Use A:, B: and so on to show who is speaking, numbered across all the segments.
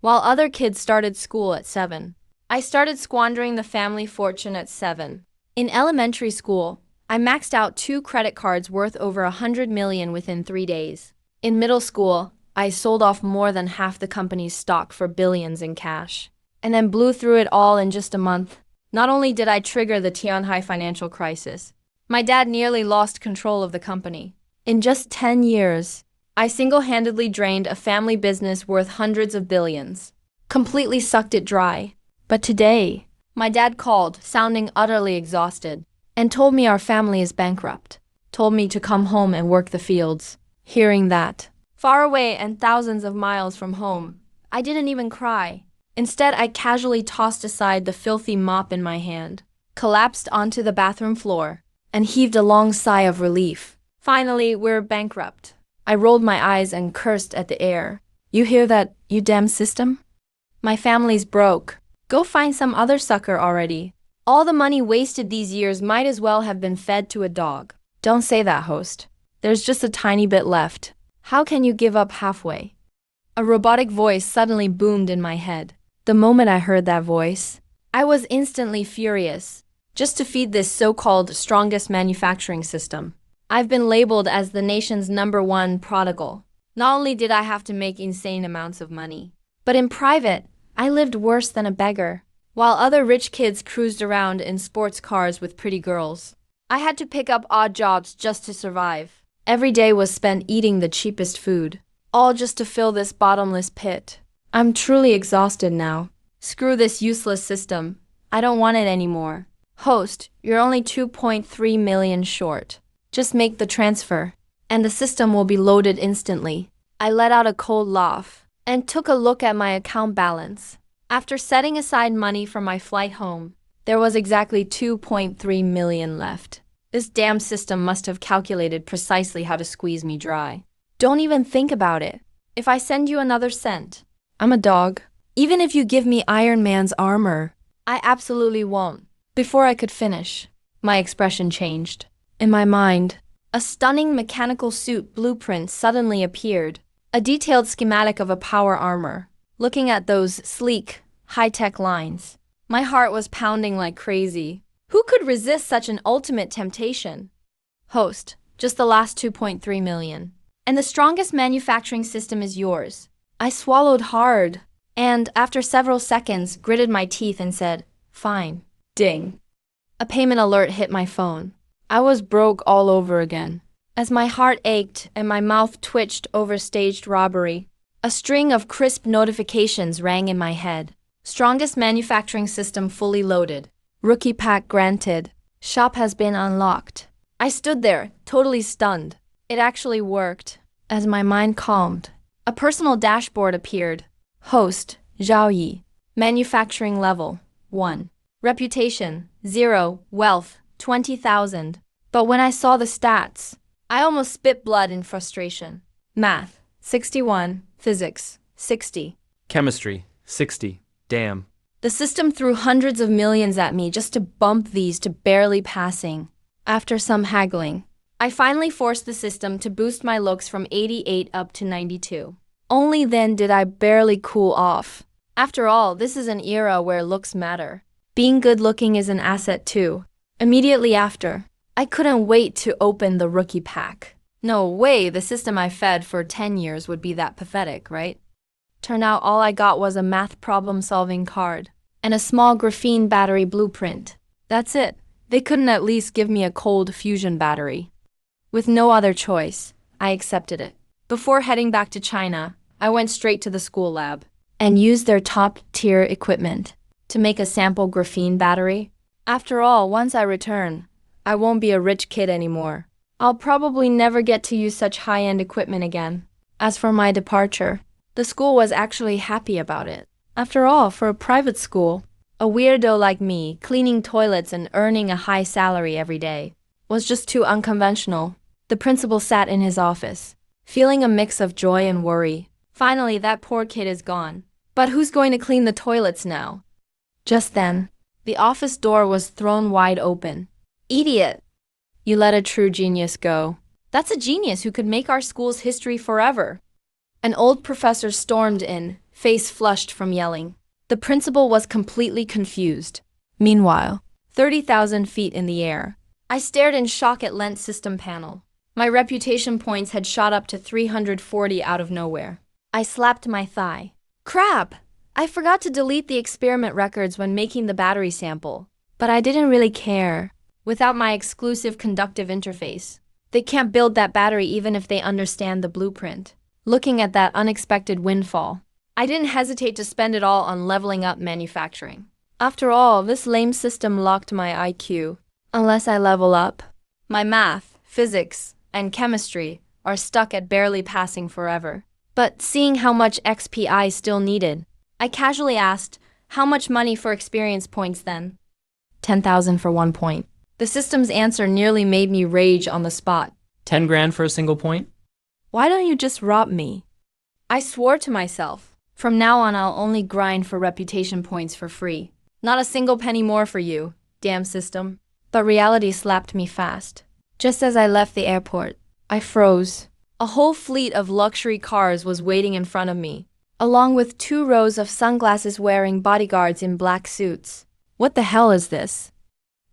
A: while other kids started school at 7. I started squandering the family fortune at 7. In elementary school, I maxed out 2 credit cards worth over 100 million within 3 days. In middle school, I sold off more than half the company's stock for billions in cash, and then blew through it all in just a month. Not only did I trigger the Tianhai financial crisis, my dad nearly lost control of the company. In just 10 years, I single-handedly drained a family business worth hundreds of billions, completely sucked it dry. But today, my dad called, sounding utterly exhausted, and told me our family is bankrupt. Told me to come home and work the fields. Hearing that, far away and thousands of miles from home, I didn't even cry. Instead, I casually tossed aside the filthy mop in my hand, collapsed onto the bathroom floor, and heaved a long sigh of relief. Finally, we're bankrupt. I rolled my eyes and cursed at the air. You hear that, you damn system? My family's broke. Go find some other sucker already. All the money wasted these years might as well have been fed to a dog. Don't say that, host. There's just a tiny bit left. How can you give up halfway? A robotic voice suddenly boomed in my head. The moment I heard that voice, I was instantly furious. Just to feed this so-called strongest manufacturing system, I've been labeled as the nation's #1 prodigal. Not only did I have to make insane amounts of money, but in private, I lived worse than a beggar. While other rich kids cruised around in sports cars with pretty girls, I had to pick up odd jobs just to survive. Every day was spent eating the cheapest food, all just to fill this bottomless pit. I'm truly exhausted now. Screw this useless system. I don't want it anymore. Host, you're only 2.3 million short. Just make the transfer, and the system will be loaded instantly. I let out a cold laugh and took a look at my account balance. After setting aside money for my flight home, there was exactly 2.3 million left. This damn system must have calculated precisely how to squeeze me dry. Don't even think about it. If I send you another cent, I'm a dog. Even if you give me Iron Man's armor, I absolutely won't. Before I could finish, my expression changed. In my mind, a stunning mechanical suit blueprint suddenly appeared, a detailed schematic of a power armor. Looking at those sleek, high-tech lines, my heart was pounding like crazy. Who could resist such an ultimate temptation? Host, just the last 2.3 million. And the strongest manufacturing system is yours. I swallowed hard, and after several seconds, gritted my teeth and said, fine. Ding. A payment alert hit my phone. I was broke all over again. As my heart ached and my mouth twitched over staged robbery, a string of crisp notifications rang in my head. Strongest manufacturing system fully loaded. Rookie pack granted. Shop has been unlocked. I stood there, totally stunned. It actually worked. As my mind calmed, a personal dashboard appeared. Host, Zhao Yi. Manufacturing level, 1. Reputation, 0. Wealth, 20,000. But when I saw the stats, I almost spit blood in frustration. Math, 61. Physics, 60.
B: Chemistry, 60. Damn.
A: The system threw hundreds of millions at me just to bump these to barely passing. After some haggling, I finally forced the system to boost my looks from 88 up to 92. Only then did I barely cool off. After all, this is an era where looks matter. Being good-looking is an asset too. Immediately after, I couldn't wait to open the rookie pack. No way the system I fed for 10 years would be that pathetic, right? Turned out all I got was a math problem-solving card and a small graphene battery blueprint. That's it. They couldn't at least give me a cold fusion battery. With no other choice, I accepted it. Before heading back to China, I went straight to the school lab and used their top-tier equipment to make a sample graphene battery. After all, once I return, I won't be a rich kid anymore. I'll probably never get to use such high-end equipment again. As for my departure, the school was actually happy about it. After all, for a private school, a weirdo like me cleaning toilets and earning a high salary every day was just too unconventional. The principal sat in his office, feeling a mix of joy and worry. Finally, that poor kid is gone. But who's going to clean the toilets now? Just then, the office door was thrown wide open. Idiot! You let a true genius go. That's a genius who could make our school's history forever. An old professor stormed in, face flushed from yelling. The principal was completely confused. Meanwhile, 30,000 feet in the air, I stared in shock at Lent's system panel. My reputation points had shot up to 340 out of nowhere. I slapped my thigh. Crap! I forgot to delete the experiment records when making the battery sample. But I didn't really care. Without my exclusive conductive interface, they can't build that battery even if they understand the blueprint. Looking at that unexpected windfall, I didn't hesitate to spend it all on leveling up manufacturing. After all, this lame system locked my IQ. Unless I level up, my math, physics, and chemistry are stuck at barely passing forever. But seeing how much XP I still needed, I casually asked, how much money for experience points then? 10,000 for 1 point. The system's answer nearly made me rage on the spot.
B: 10 grand for a single point?
A: Why don't you just rob me? I swore to myself. From now on, I'll only grind for reputation points for free. Not a single penny more for you, damn system. But reality slapped me fast. Just as I left the airport, I froze. A whole fleet of luxury cars was waiting in front of me, along with 2 rows of sunglasses-wearing bodyguards in black suits. What the hell is this?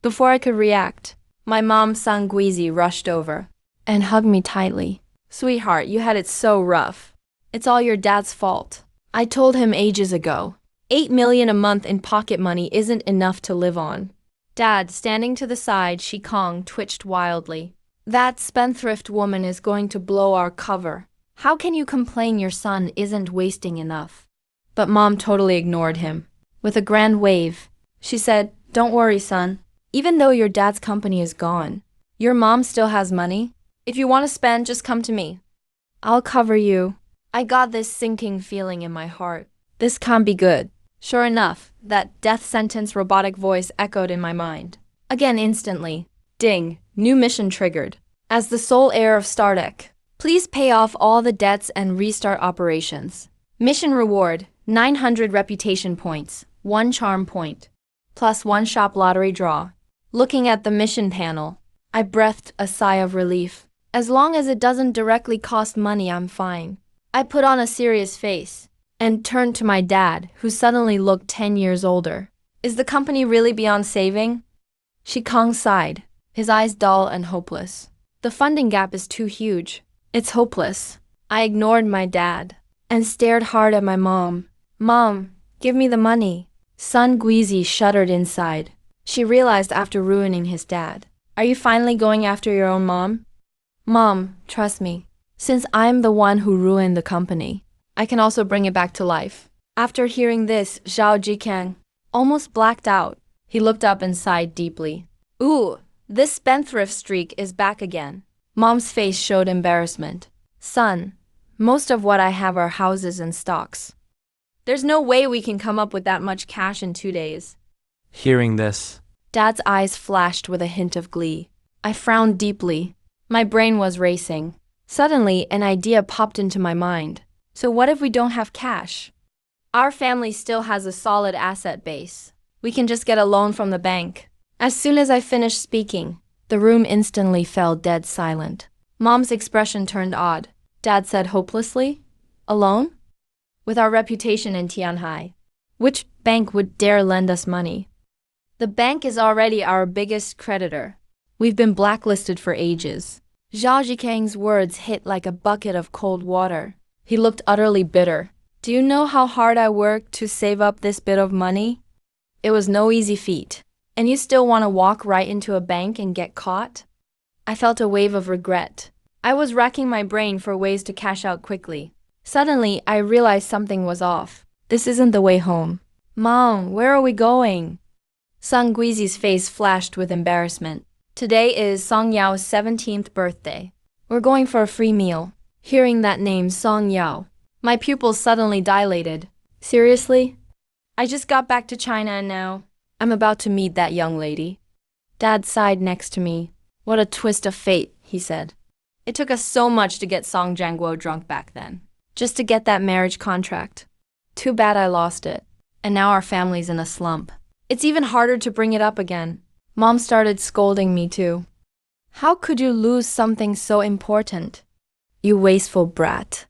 A: Before I could react, my mom Sanguizi rushed over and hugged me tightly. Sweetheart, you had it so rough. It's all your dad's fault. I told him ages ago. 8 million a month in pocket money isn't enough to live on. Dad, standing to the side, Shikong twitched wildly. That spendthrift woman is going to blow our cover. How can you complain your son isn't wasting enough? But Mom totally ignored him. With a grand wave, she said, don't worry, son. Even though your dad's company is gone, your mom still has money. If you want to spend, just come to me. I'll cover you. I got this sinking feeling in my heart. This can't be good. Sure enough, that death sentence robotic voice echoed in my mind. Again instantly. Ding, new mission triggered. As the sole heir of Stardek, please pay off all the debts and restart operations. Mission reward, 900 reputation points, 1 charm point, plus 1 shop lottery draw. Looking at the mission panel, I breathed a sigh of relief. As long as it doesn't directly cost money, I'm fine. I put on a serious face and turned to my dad, who suddenly looked 10 years older. Is the company really beyond saving? Shikong sighed, his eyes dull and hopeless. The funding gap is too huge. It's hopeless. I ignored my dad and stared hard at my mom. Mom, give me the money. Sun Guizi shuddered inside. She realized after ruining his dad. Are you finally going after your own mom? Mom, trust me. Since I'm the one who ruined the company, I can also bring it back to life. After hearing this, Zhao Jikang almost blacked out. He looked up and sighed deeply. Ooh, this spendthrift streak is back again. Mom's face showed embarrassment. Son, most of what I have are houses and stocks. There's no way we can come up with that much cash in 2 days.
B: Hearing this,
A: Dad's eyes flashed with a hint of glee. I frowned deeply. My brain was racing. Suddenly, an idea popped into my mind. So what if we don't have cash? Our family still has a solid asset base. We can just get a loan from the bank. As soon as I finished speaking, the room instantly fell dead silent. Mom's expression turned odd. Dad said hopelessly, a loan? With our reputation in Tianhai, which bank would dare lend us money? The bank is already our biggest creditor. We've been blacklisted for ages. Zhao Jikang's words hit like a bucket of cold water. He looked utterly bitter. Do you know how hard I worked to save up this bit of money? It was no easy feat. And you still want to walk right into a bank and get caught? I felt a wave of regret. I was racking my brain for ways to cash out quickly. Suddenly, I realized something was off. This isn't the way home. Mom, where are we going? Song Guizi's face flashed with embarrassment. Today is Song Yao's 17th birthday. We're going for a free meal. Hearing that name, Song Yao, my pupils suddenly dilated. Seriously? I just got back to China and now I'm about to meet that young lady. Dad sighed next to me. What a twist of fate, he said. It took us so much to get Song Jianguo drunk back then. Just to get that marriage contract. Too bad I lost it. And now our family's in a slump. It's even harder to bring it up again. Mom started scolding me too. How could you lose something so important? You wasteful brat.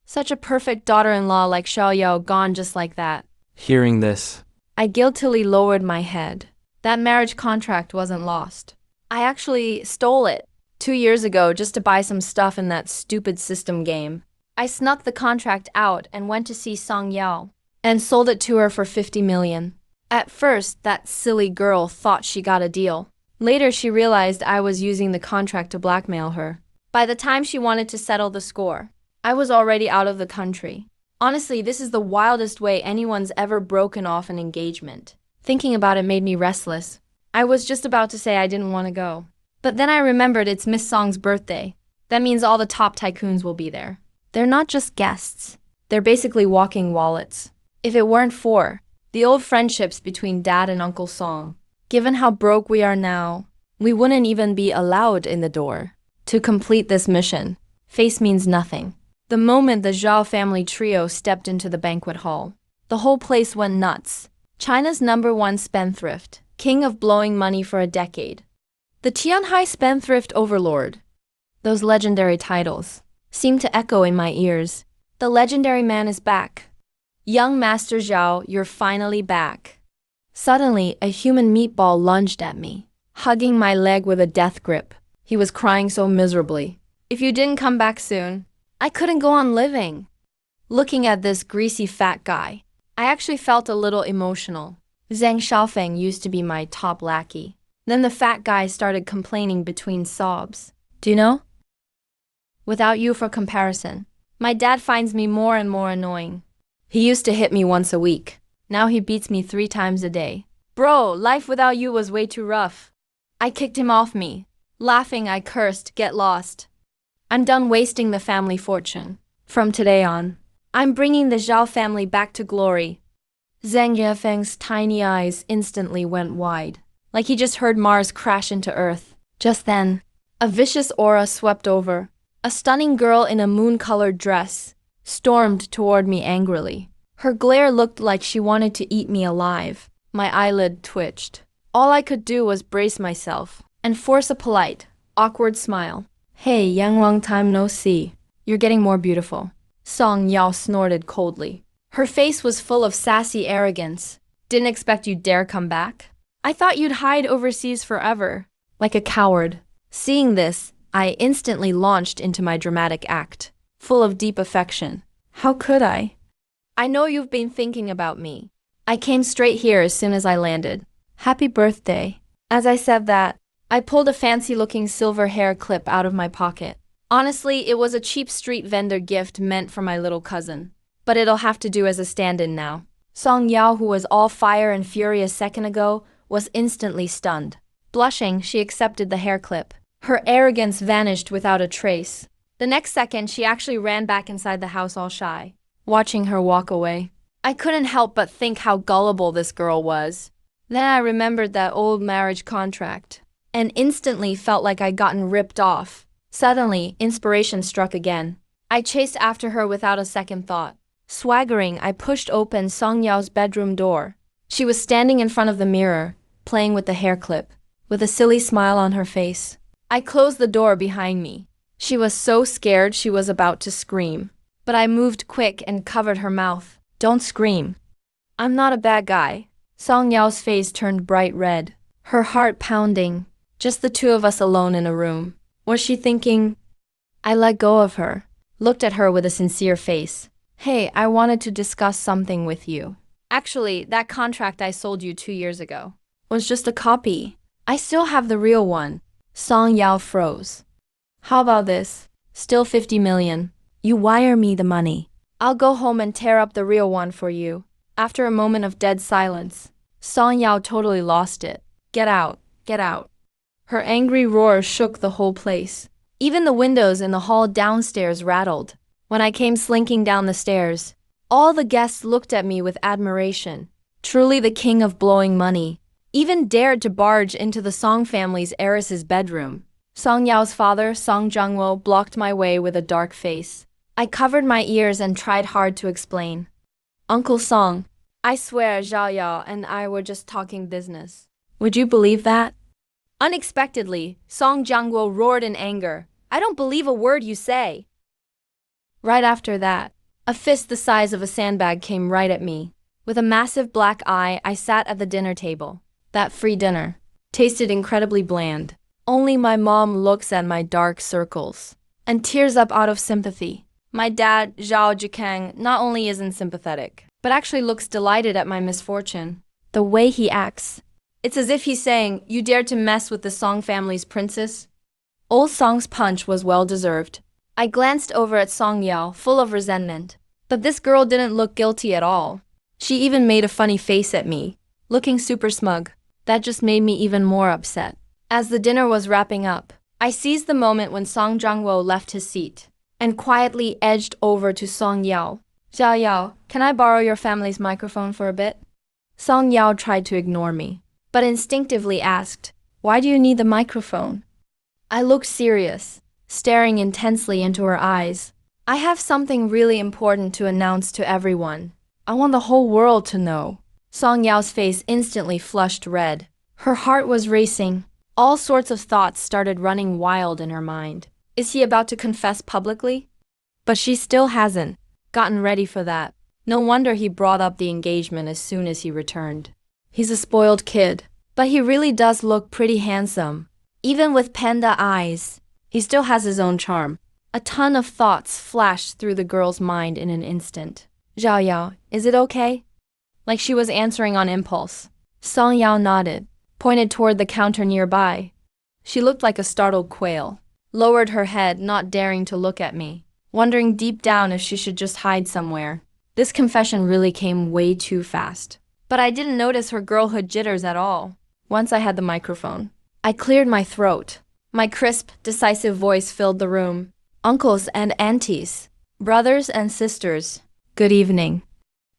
A: Such a perfect daughter-in-law like Xiao Yao gone just like that.
B: Hearing this,
A: I guiltily lowered my head. That marriage contract wasn't lost. I actually stole it 2 years ago just to buy some stuff in that stupid system game. I snuck the contract out and went to see Song Yao and sold it to her for 50 million. At first, that silly girl thought she got a deal. Later, she realized I was using the contract to blackmail her. By the time she wanted to settle the score, I was already out of the country. Honestly, this is the wildest way anyone's ever broken off an engagement. Thinking about it made me restless. I was just about to say I didn't want to go. But then I remembered it's Miss Song's birthday. That means all the top tycoons will be there. They're not just guests. They're basically walking wallets. If it weren't for the old friendships between Dad and Uncle Song, given how broke we are now, we wouldn't even be allowed in the door. To complete this mission, face means nothing. The moment the Zhao family trio stepped into the banquet hall, the whole place went nuts. China's #1 spendthrift, king of blowing money for a decade. The Tianhai spendthrift overlord. Those legendary titles seem to echo in my ears. The legendary man is back. Young Master Zhao, you're finally back. Suddenly, a human meatball lunged at me, hugging my leg with a death grip. He was crying so miserably. If you didn't come back soon, I couldn't go on living. Looking at this greasy fat guy, I actually felt a little emotional. Zhang Xiaofeng used to be my top lackey. Then the fat guy started complaining between sobs. Do you know? Without you for comparison, my dad finds me more and more annoying. He used to hit me once a week. Now he beats me 3 times a day. Bro, life without you was way too rough. I kicked him off me. Laughing, I cursed, get lost. I'm done wasting the family fortune. From today on, I'm bringing the Zhao family back to glory. Zhang Yefeng's tiny eyes instantly went wide, like he just heard Mars crash into Earth. Just then, a vicious aura swept over. A stunning girl in a moon-colored dress stormed toward me angrily. Her glare looked like she wanted to eat me alive. My eyelid twitched. All I could do was brace myself and force a polite, awkward smile. Hey, young, long time no see. You're getting more beautiful. Song Yao snorted coldly. Her face was full of sassy arrogance. Didn't expect you'd dare come back. I thought you'd hide overseas forever, like a coward. Seeing this, I instantly launched into my dramatic act, full of deep affection. How could I? I know you've been thinking about me. I came straight here as soon as I landed. Happy birthday. As I said that, I pulled a fancy-looking silver hair clip out of my pocket. Honestly, it was a cheap street vendor gift meant for my little cousin. But it'll have to do as a stand-in now. Song Yao, who was all fire and fury a second ago, was instantly stunned. Blushing, she accepted the hair clip. Her arrogance vanished without a trace. The next second, she actually ran back inside the house all shy, watching her walk away. I couldn't help but think how gullible this girl was. Then I remembered that old marriage contract, and instantly felt like I'd gotten ripped off. Suddenly, inspiration struck again. I chased after her without a second thought. Swaggering, I pushed open Song Yao's bedroom door. She was standing in front of the mirror, playing with the hair clip, with a silly smile on her face. I closed the door behind me. She was so scared she was about to scream. But I moved quick and covered her mouth. Don't scream. I'm not a bad guy. Song Yao's face turned bright red, her heart pounding. Just the two of us alone in a room. Was she thinking? I let go of her, looked at her with a sincere face. Hey, I wanted to discuss something with you. Actually, that contract I sold you 2 years ago was just a copy. I still have the real one. Song Yao froze. How about this? Still 50 million. You wire me the money. I'll go home and tear up the real one for you. After a moment of dead silence, Song Yao totally lost it. Get out, get out. Her angry roar shook the whole place. Even the windows in the hall downstairs rattled. When I came slinking down the stairs, all the guests looked at me with admiration. Truly the king of blowing money. Even dared to barge into the Song family's heiress's bedroom. Song Yao's father, Song Zhangwo, blocked my way with a dark face. I covered my ears and tried hard to explain. Uncle Song, I swear Zhao Yao and I were just talking business. Would you believe that? Unexpectedly, Song Zhangwo roared in anger. I don't believe a word you say. Right after that, A fist the size of a sandbag came right at me. With a massive black eye, I sat at the dinner table. That free dinner tasted incredibly bland. Only my mom looks at my dark circles and tears up out of sympathy. My dad, Zhao Jikang, not only isn't sympathetic, but actually looks delighted at my misfortune. The way he acts, it's as if he's saying, "You dared to mess with the Song family's princess?" Old Song's punch was well deserved. I glanced over at Song Yao, full of resentment. But this girl didn't look guilty at all. She even made a funny face at me, looking super smug. That just made me even more upset. As the dinner was wrapping up, I seized the moment when Song Jiangwo left his seat and quietly edged over to Song Yao. "Zhao Yao, can I borrow your family's microphone for a bit?" Song Yao tried to ignore me, but instinctively asked, "Why do you need the microphone?" I looked serious, staring intensely into her eyes. "I have something really important to announce to everyone. I want the whole world to know." Song Yao's face instantly flushed red. Her heart was racing. All sorts of thoughts started running wild in her mind. Is he about to confess publicly? But she still hasn't gotten ready for that. No wonder he brought up the engagement as soon as he returned. He's a spoiled kid, but he really does look pretty handsome. Even with panda eyes, he still has his own charm. A ton of thoughts flashed through the girl's mind in an instant. "Zhao Yao, is it okay?" Like she was answering on impulse. Song Yao nodded, pointed toward the counter nearby. She looked like a startled quail, lowered her head, not daring to look at me, wondering deep down if she should just hide somewhere. This confession really came way too fast. But I didn't notice her girlhood jitters at all. Once I had the microphone, I cleared my throat. My crisp, decisive voice filled the room. "Uncles and aunties, brothers and sisters, good evening."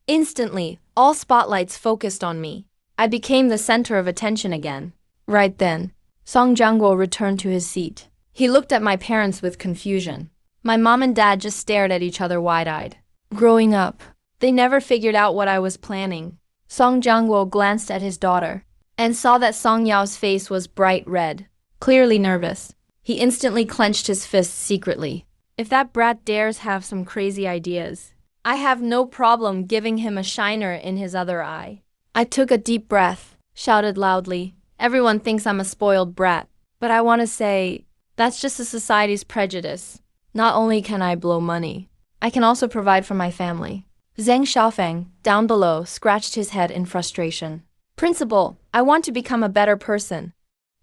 A: Instantly, all spotlights focused on me. I became the center of attention again. Right then, Song Jiangguo returned to his seat. He looked at my parents with confusion. My mom and dad just stared at each other wide-eyed. Growing up, they never figured out what I was planning. Song Jiangguo glanced at his daughter and saw that Song Yao's face was bright red, clearly nervous. He instantly clenched his fists secretly. If that brat dares have some crazy ideas, I have no problem giving him a shiner in his other eye. I took a deep breath, shouted loudly. Everyone thinks I'm a spoiled brat, but I want to say, that's just a society's prejudice. Not only can I blow money, I can also provide for my family. Zheng Xiaofeng, down below, scratched his head in frustration. "Principal, I want to become a better person."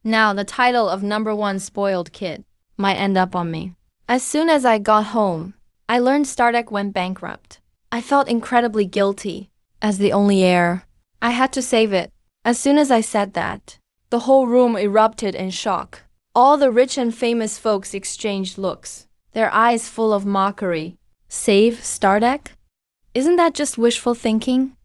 A: Now the title of #1 spoiled kid might end up on me. As soon as I got home, I learned Stardeck went bankrupt. I felt incredibly guilty. As the only heir, I had to save it. As soon as I said that, the whole room erupted in shock. All the rich and famous folks exchanged looks, their eyes full of mockery. Save Stardeck? Isn't that just wishful thinking?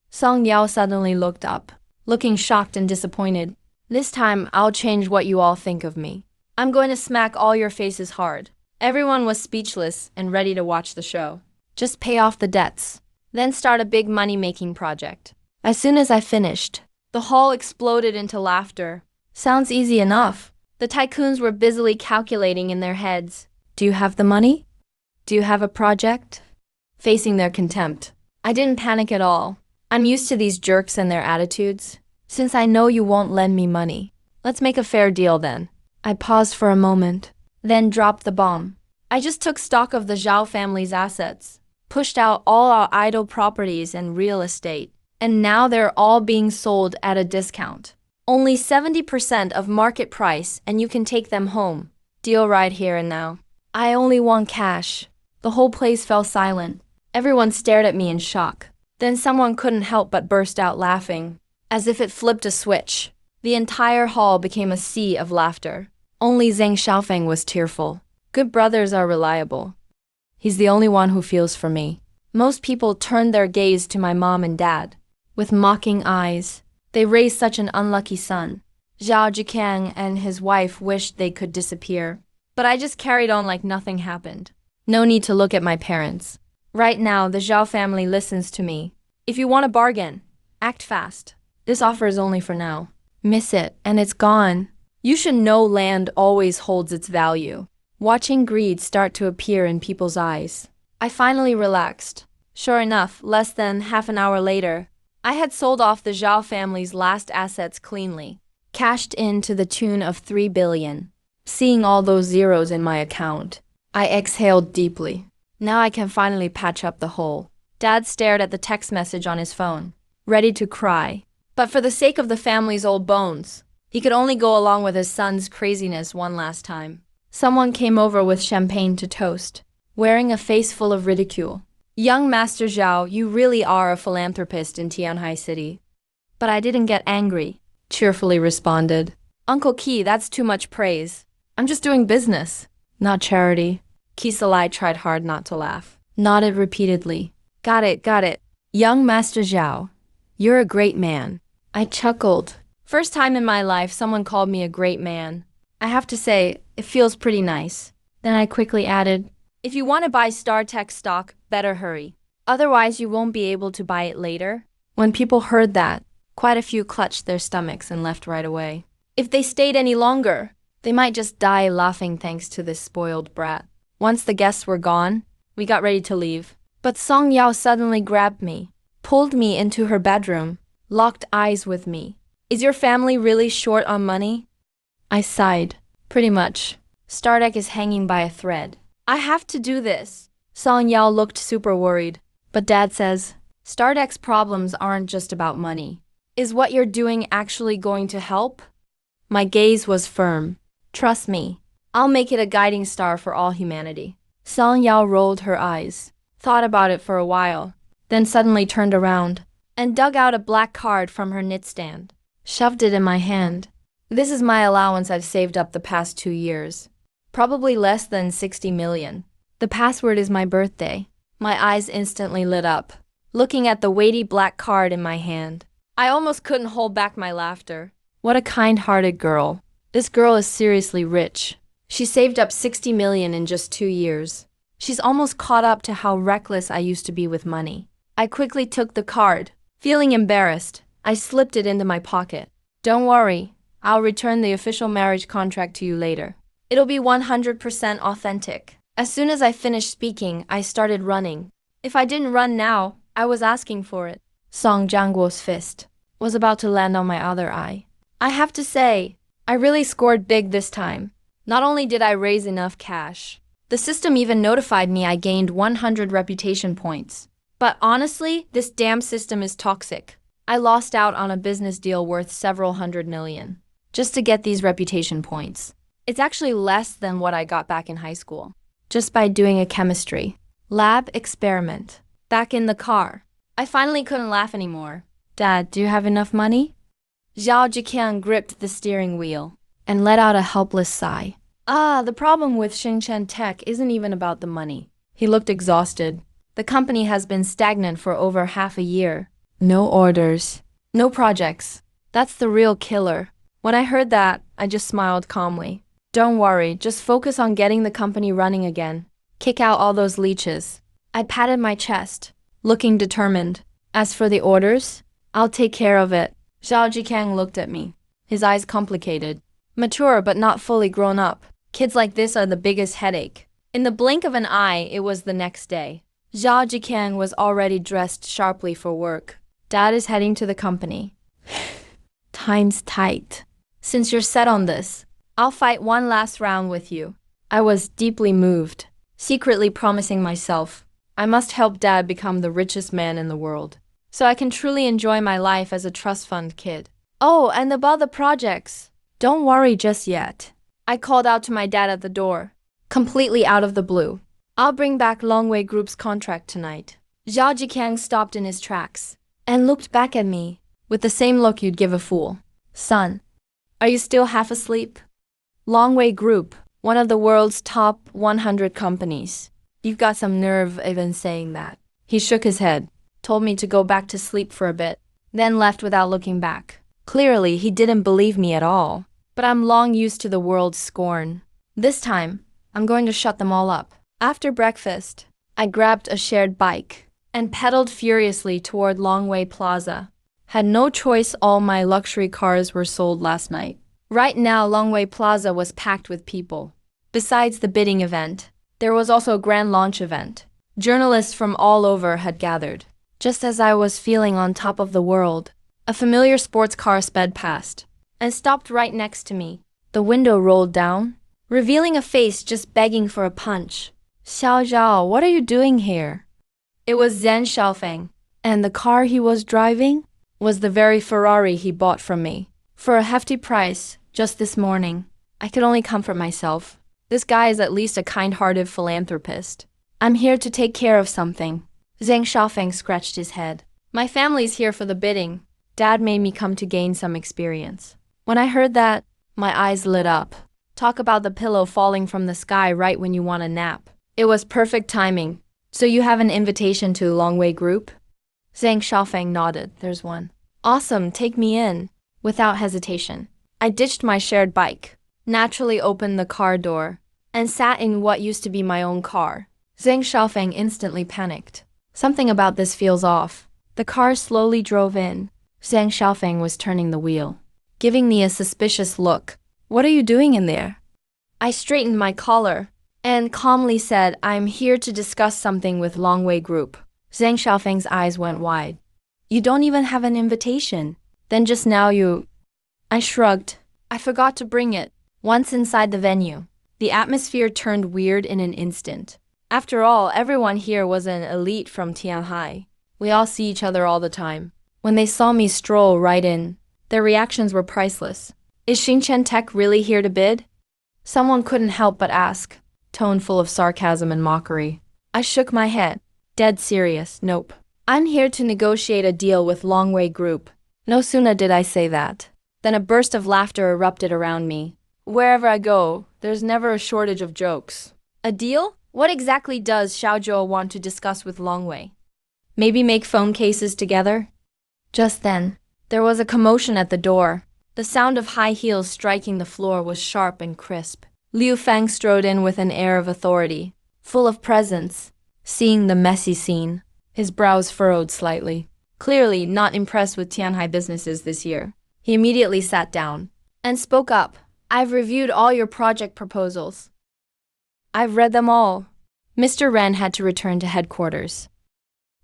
A: Song Yao suddenly looked up, looking shocked and disappointed. "This time, I'll change what you all think of me. I'm going to smack all your faces hard." Everyone was speechless and ready to watch the show. Just pay off the debts, then start a big money-making project. As soon as I finished, the hall exploded into laughter. Sounds easy enough. The tycoons were busily calculating in their heads. Do you have the money? Do you have a project? Facing their contempt, I didn't panic at all. I'm used to these jerks and their attitudes. Since I know you won't lend me money, let's make a fair deal then. I paused for a moment, then dropped the bomb. I just took stock of the Zhao family's assets, pushed out all our idle properties and real estate, and now they're all being sold at a discount. Only 70% of market price and you can take them home. Deal right here and now. I only want cash. The whole place fell silent. Everyone stared at me in shock. Then someone couldn't help but burst out laughing. As if it flipped a switch, the entire hall became a sea of laughter. Only Zheng Xiaofeng was tearful. Good brothers are reliable. He's the only one who feels for me. Most people turned their gaze to my mom and dad. With mocking eyes, they raised such an unlucky son. Zhao Jikang and his wife wished they could disappear. But I just carried on like nothing happened. No need to look at my parents. Right now, the Zhao family listens to me. If you want a bargain, act fast. This offer is only for now. Miss it, and it's gone. You should know land always holds its value. Watching greed start to appear in people's eyes, I finally relaxed. Sure enough, less than half an hour later, I had sold off the Zhao family's last assets cleanly, cashed in to the tune of 3 billion. Seeing all those zeros in my account, I exhaled deeply. Now I can finally patch up the hole. Dad stared at the text message on his phone, ready to cry. But for the sake of the family's old bones, he could only go along with his son's craziness one last time. Someone came over with champagne to toast, wearing a face full of ridicule. Young Master Zhao, you really are a philanthropist in Tianhai City. But I didn't get angry, cheerfully responded. Uncle Qi, that's too much praise. I'm just doing business, not charity. Kisalai tried hard not to laugh, nodded repeatedly. Got it. Young Master Zhao, you're a great man. I chuckled. First time in my life someone called me a great man. I have to say, it feels pretty nice. Then I quickly added, if you want to buy StarTech stock, better hurry. Otherwise you won't be able to buy it later. When people heard that, quite a few clutched their stomachs and left right away. If they stayed any longer, they might just die laughing thanks to this spoiled brat. Once the guests were gone, we got ready to leave. But Song Yao suddenly grabbed me, pulled me into her bedroom, locked eyes with me. Is your family really short on money? I sighed. Pretty much. StarTech is hanging by a thread. I have to do this. Song Yao looked super worried. But Dad says, StarTech's problems aren't just about money. Is what you're doing actually going to help? My gaze was firm. Trust me, I'll make it a guiding star for all humanity. Song Yao rolled her eyes, thought about it for a while, then suddenly turned around and dug out a black card from her knitstand, shoved it in my hand. This is my allowance I've saved up the past 2 years. Probably less than 60 million. The password is my birthday. My eyes instantly lit up, looking at the weighty black card in my hand. I almost couldn't hold back my laughter. What a kind-hearted girl. This girl is seriously rich. She saved up 60 million in just 2 years. She's almost caught up to how reckless I used to be with money. I quickly took the card. Feeling embarrassed, I slipped it into my pocket. Don't worry, I'll return the official marriage contract to you later. It'll be 100% authentic. As soon as I finished speaking, I started running. If I didn't run now, I was asking for it. Song Jianguo's fist was about to land on my other eye. I have to say, I really scored big this time. Not only did I raise enough cash, the system even notified me I gained 100 reputation points. But honestly, this damn system is toxic. I lost out on a business deal worth several hundred million just to get these reputation points. It's actually less than what I got back in high school, just by doing a chemistry lab experiment. Back in the car, I finally couldn't laugh anymore. Dad, do you have enough money? Zhao Jiqian gripped the steering wheel and let out a helpless sigh. The problem with Shenzhen Tech isn't even about the money. He looked exhausted. The company has been stagnant for over half a year. No orders, no projects. That's the real killer. When I heard that, I just smiled calmly. Don't worry, just focus on getting the company running again. Kick out all those leeches. I patted my chest, looking determined. As for the orders, I'll take care of it. Zhao Jikang looked at me, his eyes complicated. Mature but not fully grown up. Kids like this are the biggest headache. In the blink of an eye, it was the next day. Zhao Jikang was already dressed sharply for work. Dad is heading to the company. Time's tight. Since you're set on this, I'll fight one last round with you. I was deeply moved, secretly promising myself, I must help Dad become the richest man in the world, so I can truly enjoy my life as a trust fund kid. Oh, and about the projects, don't worry just yet. I called out to my dad at the door, completely out of the blue. I'll bring back Longwei Group's contract tonight. Zhao Jiqiang stopped in his tracks and looked back at me with the same look you'd give a fool. Son, are you still half asleep? Longwei Group, one of the world's top 100 companies. You've got some nerve even saying that. He shook his head, told me to go back to sleep for a bit, then left without looking back. Clearly, he didn't believe me at all. But I'm long used to the world's scorn. This time, I'm going to shut them all up. After breakfast, I grabbed a shared bike and pedaled furiously toward Longwei Plaza. Had no choice, all my luxury cars were sold last night. Right now, Longwei Plaza was packed with people. Besides the bidding event, there was also a grand launch event. Journalists from all over had gathered. Just as I was feeling on top of the world, a familiar sports car sped past and stopped right next to me. The window rolled down, revealing a face just begging for a punch. Xiao Zhao, what are you doing here? It was Zhen Xiaofeng, and the car he was driving was the very Ferrari he bought from me for a hefty price just this morning. I could only comfort myself. This guy is at least a kind-hearted philanthropist. I'm here to take care of something. Zheng Xiaofeng scratched his head. My family's here for the bidding. Dad made me come to gain some experience. When I heard that, my eyes lit up. Talk about the pillow falling from the sky right when you want a nap. It was perfect timing. So you have an invitation to Longwei Group? Zheng Xiaofeng nodded. There's one. Awesome, take me in. Without hesitation, I ditched my shared bike, naturally opened the car door, and sat in what used to be my own car. Zheng Xiaofeng instantly panicked. Something about this feels off. The car slowly drove in. Zheng Xiaofeng was turning the wheel, giving me a suspicious look. What are you doing in there? I straightened my collar and calmly said, I'm here to discuss something with Longwei Group. Zheng Xiaofeng's eyes went wide. You don't even have an invitation. Then just now you... I shrugged. I forgot to bring it. Once inside the venue, the atmosphere turned weird in an instant. After all, everyone here was an elite from Tianhai. We all see each other all the time. When they saw me stroll right in, their reactions were priceless. Is Xinchen Tech really here to bid? Someone couldn't help but ask, tone full of sarcasm and mockery. I shook my head. Dead serious, nope. I'm here to negotiate a deal with Longwei Group. No sooner did I say that, than a burst of laughter erupted around me. Wherever I go, there's never a shortage of jokes. A deal? What exactly does Xiaozhou want to discuss with Longwei? Maybe make phone cases together? Just then, there was a commotion at the door. The sound of high heels striking the floor was sharp and crisp. Liu Fang strode in with an air of authority, full of presence. Seeing the messy scene, his brows furrowed slightly. Clearly not impressed with Tianhai businesses this year. He immediately sat down and spoke up. I've reviewed all your project proposals. I've read them all. Mr. Ren had to return to headquarters.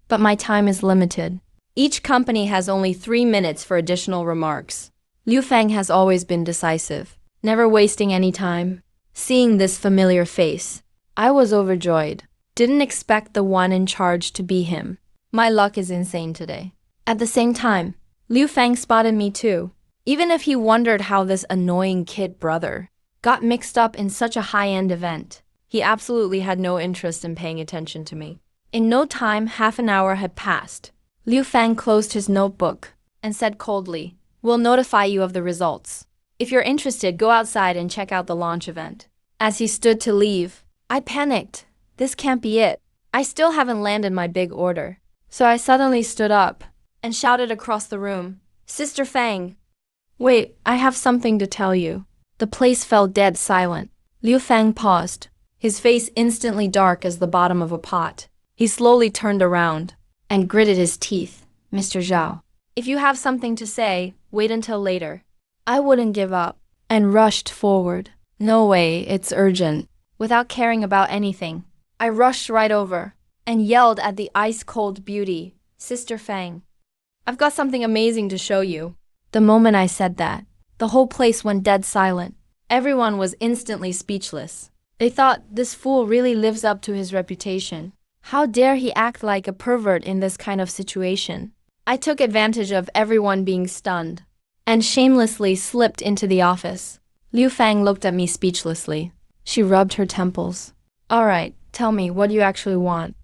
A: But my time is limited. Each company has only 3 minutes for additional remarks. Liu Fang has always been decisive, never wasting any time. Seeing this familiar face, I was overjoyed. Didn't expect the one in charge to be him. My luck is insane today. At the same time, Liu Fang spotted me too. Even if he wondered how this annoying kid brother got mixed up in such a high-end event, he absolutely had no interest in paying attention to me. In no time, half an hour had passed. Liu Fang closed his notebook and said coldly, We'll notify you of the results. If you're interested, go outside and check out the launch event. As he stood to leave, I panicked. This can't be it. I still haven't landed my big order. So I suddenly stood up and shouted across the room, Sister Fang! Wait, I have something to tell you. The place fell dead silent. Liu Fang paused, his face instantly dark as the bottom of a pot. He slowly turned around and gritted his teeth. Mr. Zhao, if you have something to say, wait until later. I wouldn't give up, and rushed forward. No way, it's urgent. Without caring about anything, I rushed right over and yelled at the ice-cold beauty, Sister Fang. I've got something amazing to show you. The moment I said that, the whole place went dead silent. Everyone was instantly speechless. They thought this fool really lives up to his reputation. How dare he act like a pervert in this kind of situation? I took advantage of everyone being stunned and shamelessly slipped into the office. Liu Fang looked at me speechlessly. She rubbed her temples. All right, tell me, what do you actually want?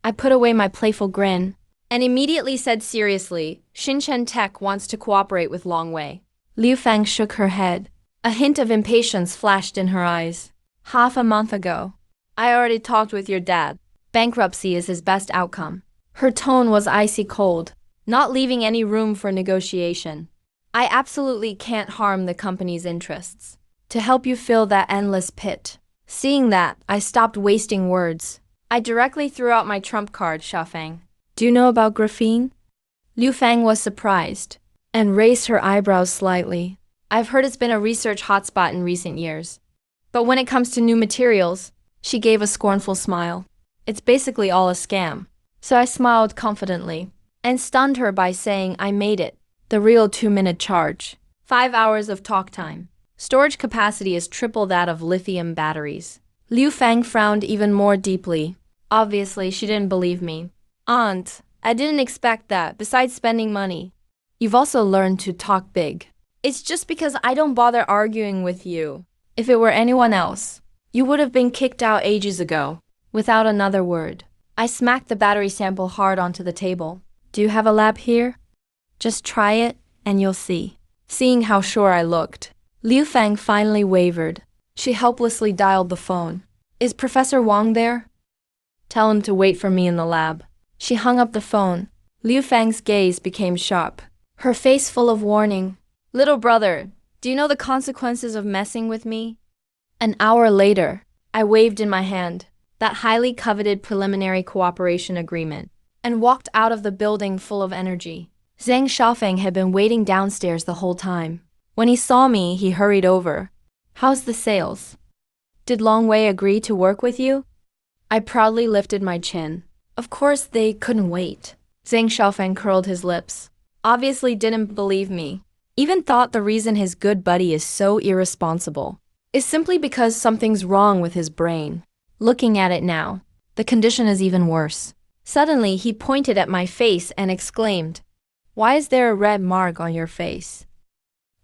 A: I put away my playful grin and immediately said seriously, Xinchen Tech wants to cooperate with Longwei. Liu Fang shook her head. A hint of impatience flashed in her eyes. Half a month ago, I already talked with your dad. Bankruptcy is his best outcome. Her tone was icy cold, not leaving any room for negotiation. I absolutely can't harm the company's interests. To help you fill that endless pit. Seeing that, I stopped wasting words. I directly threw out my trump card, Xiaofeng. Do you know about graphene? Liu Fang was surprised and raised her eyebrows slightly. I've heard it's been a research hotspot in recent years. But when it comes to new materials, she gave a scornful smile. It's basically all a scam. So I smiled confidently and stunned her by saying I made it. The real 2-minute charge. 5 hours of talk time. Storage capacity is triple that of lithium batteries. Liu Fang frowned even more deeply. Obviously, she didn't believe me. Aunt, I didn't expect that, besides spending money. You've also learned to talk big. It's just because I don't bother arguing with you. If it were anyone else, you would have been kicked out ages ago. Without another word, I smacked the battery sample hard onto the table. Do you have a lab here? Just try it, and you'll see. Seeing how sure I looked, Liu Fang finally wavered. She helplessly dialed the phone. Is Professor Wang there? Tell him to wait for me in the lab. She hung up the phone. Liu Fang's gaze became sharp, her face full of warning. Little brother, do you know the consequences of messing with me? An hour later, I waved in my hand that highly coveted preliminary cooperation agreement and walked out of the building full of energy. Zhang Xiaofeng had been waiting downstairs the whole time. When he saw me, he hurried over. How's the sales? Did Long Wei agree to work with you? I proudly lifted my chin. Of course they couldn't wait. Zhang Xiaofeng curled his lips. Obviously didn't believe me. Even thought the reason his good buddy is so irresponsible is simply because something's wrong with his brain. Looking at it now, the condition is even worse. Suddenly, he pointed at my face and exclaimed, "Why is there a red mark on your face?"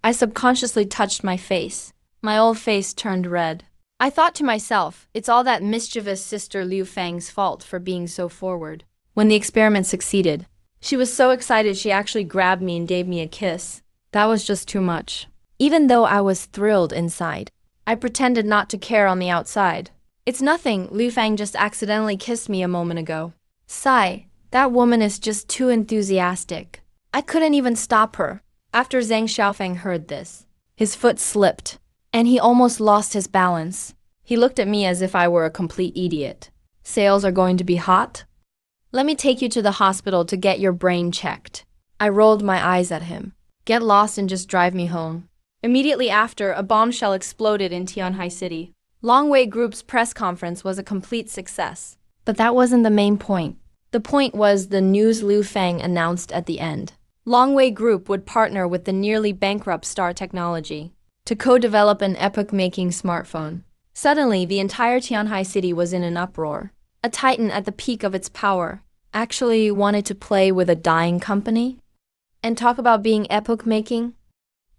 A: I subconsciously touched my face. My old face turned red. I thought to myself, it's all that mischievous sister Liu Fang's fault for being so forward. When the experiment succeeded, she was so excited she actually grabbed me and gave me a kiss. That was just too much. Even though I was thrilled inside, I pretended not to care on the outside. It's nothing, Liu Fang just accidentally kissed me a moment ago. Sigh, that woman is just too enthusiastic. I couldn't even stop her. After Zhang Xiaofeng heard this, his foot slipped, and he almost lost his balance. He looked at me as if I were a complete idiot. Sales are going to be hot? Let me take you to the hospital to get your brain checked. I rolled my eyes at him. Get lost and just drive me home. Immediately after, a bombshell exploded in Tianhai City. Long Wei Group's press conference was a complete success. But that wasn't the main point. The point was the news Liu Fang announced at the end. Long Wei Group would partner with the nearly bankrupt Star Technology to co-develop an epoch-making smartphone. Suddenly, the entire Tianhai City was in an uproar. A titan at the peak of its power actually wanted to play with a dying company? And talk about being epoch-making?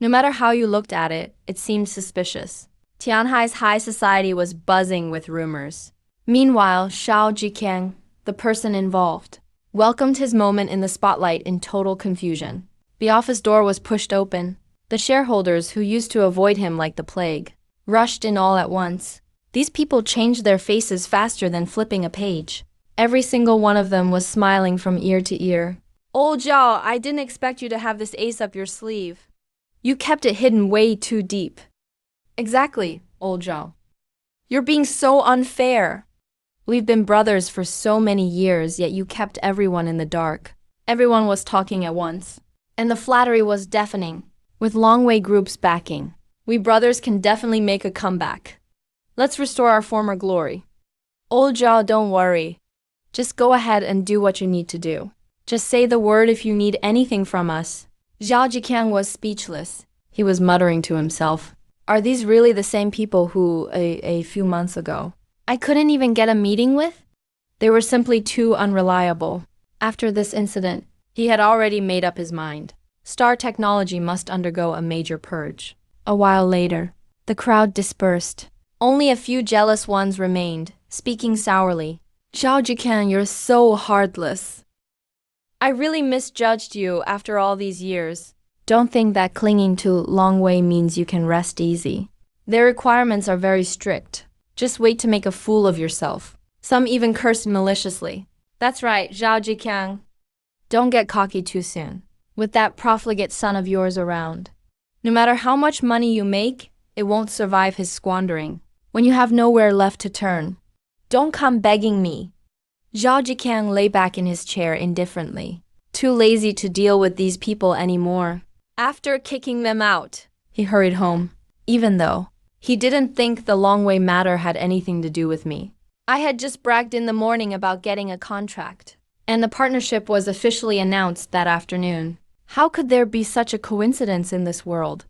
A: No matter how you looked at it, it seemed suspicious. Tianhai's high society was buzzing with rumors. Meanwhile, Shao Jiqiang, the person involved, welcomed his moment in the spotlight in total confusion. The office door was pushed open. The shareholders, who used to avoid him like the plague, rushed in all at once. These people changed their faces faster than flipping a page. Every single one of them was smiling from ear to ear. Old Zhao, I didn't expect you to have this ace up your sleeve. You kept it hidden way too deep. Exactly, old Zhao. You're being so unfair. We've been brothers for so many years, yet you kept everyone in the dark. Everyone was talking at once, and the flattery was deafening. With Long Wei Group's backing, we brothers can definitely make a comeback. Let's restore our former glory. Old Zhao, don't worry. Just go ahead and do what you need to do. Just say the word if you need anything from us. Zhao Jiqiang was speechless. He was muttering to himself. Are these really the same people who, a few months ago, I couldn't even get a meeting with? They were simply too unreliable. After this incident, he had already made up his mind. Star Technology must undergo a major purge. A while later, the crowd dispersed. Only a few jealous ones remained, speaking sourly. Zhao Jiqiang, you're so heartless. I really misjudged you after all these years. Don't think that clinging to Long Wei means you can rest easy. Their requirements are very strict. Just wait to make a fool of yourself. Some even cursed maliciously. That's right, Zhao Jiqiang. Don't get cocky too soon, with that profligate son of yours around. No matter how much money you make, it won't survive his squandering. When you have nowhere left to turn, don't come begging me. Zhao Jiqiang lay back in his chair indifferently, too lazy to deal with these people anymore. After kicking them out, he hurried home, even though he didn't think the Long Wei matter had anything to do with me. I had just bragged in the morning about getting a contract, and the partnership was officially announced that afternoon. How could there be such a coincidence in this world?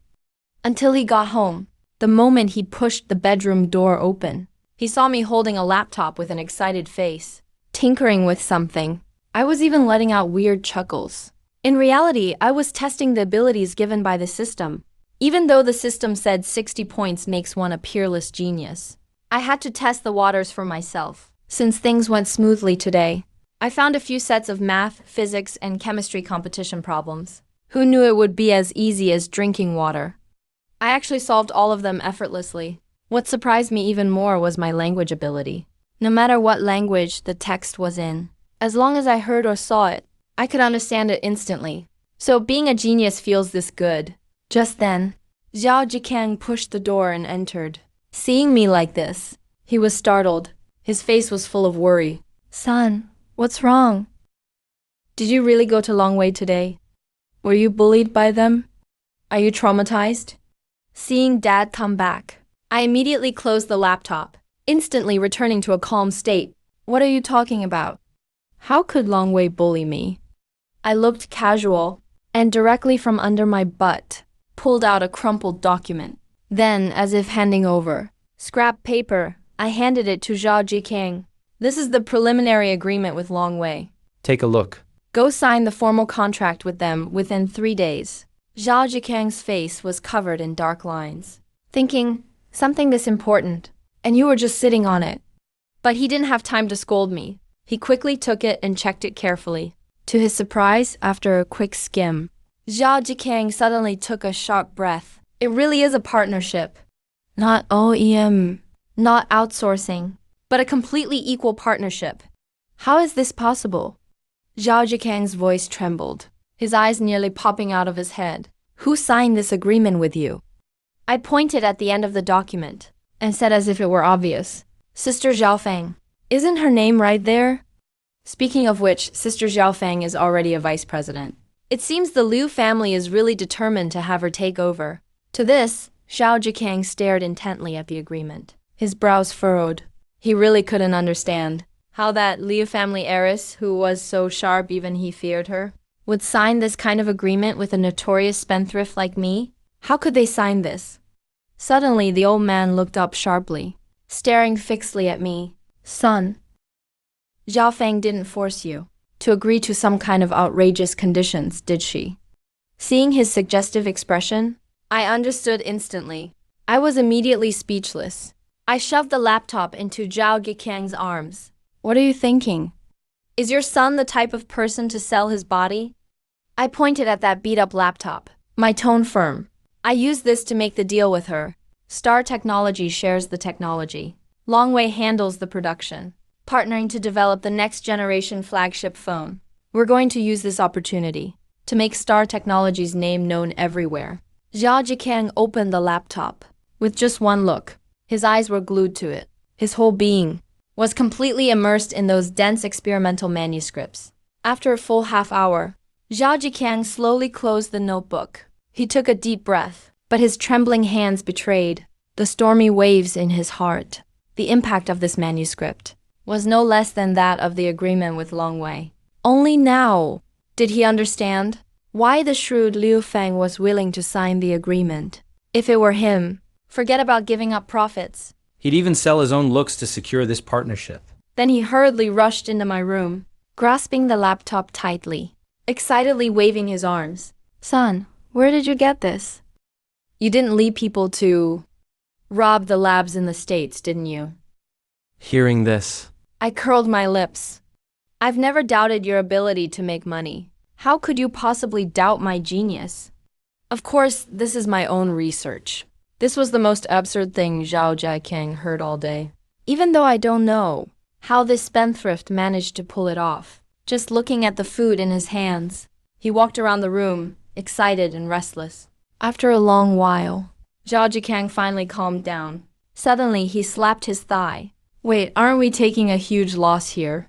A: Until he got home. The moment he pushed the bedroom door open, he saw me holding a laptop with an excited face, tinkering with something. I was even letting out weird chuckles. In reality, I was testing the abilities given by the system. Even though the system said 60 points makes one a peerless genius, I had to test the waters for myself. Since things went smoothly today, I found a few sets of math, physics, and chemistry competition problems. Who knew it would be as easy as drinking water? I actually solved all of them effortlessly. What surprised me even more was my language ability. No matter what language the text was in, as long as I heard or saw it, I could understand it instantly. So being a genius feels this good. Just then, Zhao Jikang pushed the door and entered. Seeing me like this, he was startled. His face was full of worry. Son, what's wrong? Did you really go to Longwei today? Were you bullied by them? Are you traumatized? Seeing Dad come back, I immediately closed the laptop, instantly returning to a calm state. What are you talking about? How could Longwei bully me? I looked casual, and directly from under my butt, pulled out a crumpled document. Then, as if handing over scrap paper, I handed it to Zhao Jikang. This is the preliminary agreement with Longwei.
B: Take a look.
A: Go sign the formal contract with them within 3 days. Zhao Jikang's face was covered in dark lines, thinking, something this important, and you were just sitting on it. But he didn't have time to scold me. He quickly took it and checked it carefully. To his surprise, after a quick skim, Zhao Jikang suddenly took a sharp breath. It really is a partnership. Not OEM, not outsourcing, but a completely equal partnership. How is this possible? Zhao Jikang's voice trembled, his eyes nearly popping out of his head. Who signed this agreement with you? I pointed at the end of the document and said as if it were obvious, Sister Zhaofang. Isn't her name right there? Speaking of which, Sister Zhaofang is already a vice president. It seems the Liu family is really determined to have her take over. To this, Zhao Jikang stared intently at the agreement, his brows furrowed. He really couldn't understand how that Liu family heiress, who was so sharp even he feared her, would sign this kind of agreement with a notorious spendthrift like me. How could they sign this? Suddenly, the old man looked up sharply, staring fixedly at me. Son, Zhaofang didn't force you to agree to some kind of outrageous conditions, did she? Seeing his suggestive expression, I understood instantly. I was immediately speechless. I shoved the laptop into Zhao Jikang's arms. What are you thinking? Is your son the type of person to sell his body? I pointed at that beat-up laptop, my tone firm. I used this to make the deal with her. Star Technology shares the technology. Longwei handles the production, partnering to develop the next generation flagship phone. We're going to use this opportunity to make Star Technology's name known everywhere. Zhao Jikang opened the laptop. With just one look, his eyes were glued to it. His whole being was completely immersed in those dense experimental manuscripts. After a full half hour, Zhao Jikang slowly closed the notebook. He took a deep breath, but his trembling hands betrayed the stormy waves in his heart. The impact of this manuscript was no less than that of the agreement with Longwei. Only now did he understand why the shrewd Liu Feng was willing to sign the agreement. If it were him, forget about giving up profits.
B: He'd even sell his own looks to secure this partnership.
A: Then he hurriedly rushed into my room, grasping the laptop tightly, excitedly waving his arms. Son, where did you get this? You didn't lead people to rob the labs in the States, didn't you?
B: Hearing this,
A: I curled my lips. I've never doubted your ability to make money. How could you possibly doubt my genius? Of course, this is my own research. This was the most absurd thing Zhao Jikang heard all day. Even though I don't know how this spendthrift managed to pull it off. Just looking at the food in his hands, he walked around the room, excited and restless. After a long while, Zhao Jikang finally calmed down. Suddenly, he slapped his thigh. Wait, aren't we taking a huge loss here?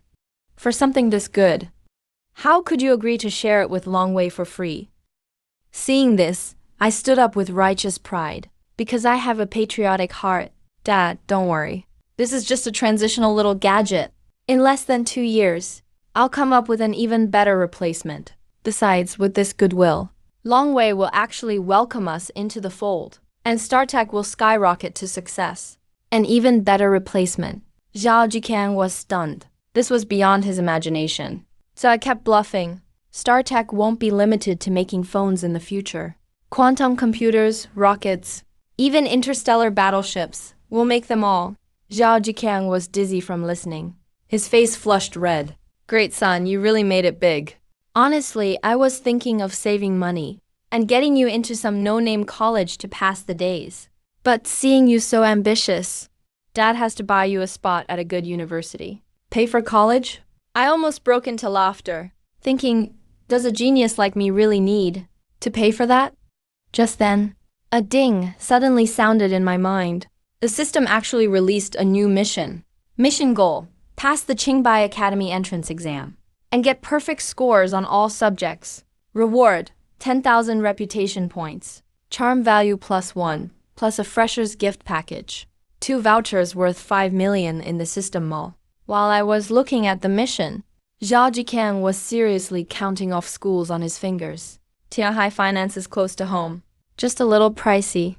A: For something this good, how could you agree to share it with Longwei for free? Seeing this, I stood up with righteous pride. Because I have a patriotic heart. Dad, don't worry. This is just a transitional little gadget. In less than 2 years, I'll come up with an even better replacement. Besides, with this goodwill, Longwei will actually welcome us into the fold, and StarTech will skyrocket to success. An even better replacement. Zhao Jikang was stunned. This was beyond his imagination. So I kept bluffing. StarTech won't be limited to making phones in the future. Quantum computers, rockets, even interstellar battleships. We'll make them all. Zhao Jikang was dizzy from listening. His face flushed red. Great son, you really made it big. Honestly, I was thinking of saving money and getting you into some no-name college to pass the days. But seeing you so ambitious, Dad has to buy you a spot at a good university. Pay for college? I almost broke into laughter, thinking, does a genius like me really need to pay for that? Just then, a ding suddenly sounded in my mind. The system actually released a new mission. Mission goal: pass the Qingbai Academy entrance exam and get perfect scores on all subjects. Reward: 10,000 reputation points. Charm value +1, plus a fresher's gift package. 2 vouchers worth 5 million in the system mall. While I was looking at the mission, Zhao Jikang was seriously counting off schools on his fingers. Tianhai Finance is close to home. Just a little pricey.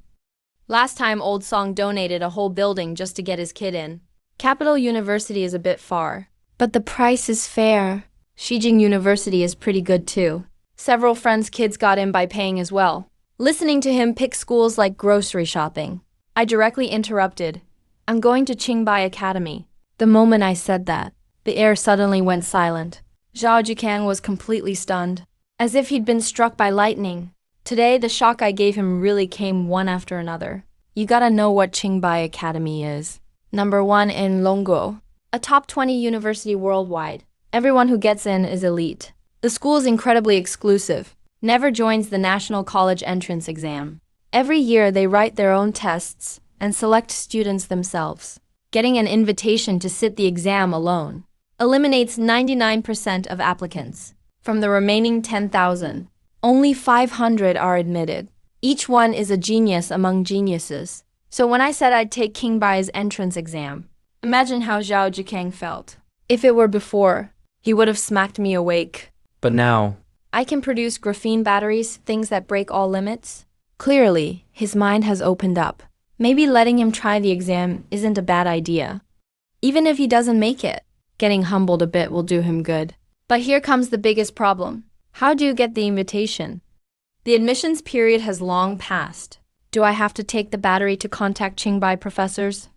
A: Last time Old Song donated a whole building just to get his kid in. Capital University is a bit far, but the price is fair. Shijing University is pretty good too. Several friends' kids got in by paying as well. Listening to him pick schools like grocery shopping, I directly interrupted. I'm going to Qingbai Academy. The moment I said that, the air suddenly went silent. Zhao Jikang was completely stunned, as if he'd been struck by lightning. Today, the shock I gave him really came one after another. You gotta know what Qingbai Academy is. Number 1 in Longguo, a top 20 university worldwide. Everyone who gets in is elite. The school is incredibly exclusive, never joins the National College Entrance Exam. Every year they write their own tests and select students themselves. Getting an invitation to sit the exam alone eliminates 99% of applicants. From the remaining 10,000, only 500 are admitted. Each one is a genius among geniuses. So when I said I'd take Qingbai's entrance exam, imagine how Zhao Jikang felt. If it were before, he would have smacked me awake.
B: But now,
A: I can produce graphene batteries, things that break all limits. Clearly, his mind has opened up. Maybe letting him try the exam isn't a bad idea. Even if he doesn't make it, getting humbled a bit will do him good. But here comes the biggest problem. How do you get the invitation? The admissions period has long passed. Do I have to take the battery to contact Qingbai professors?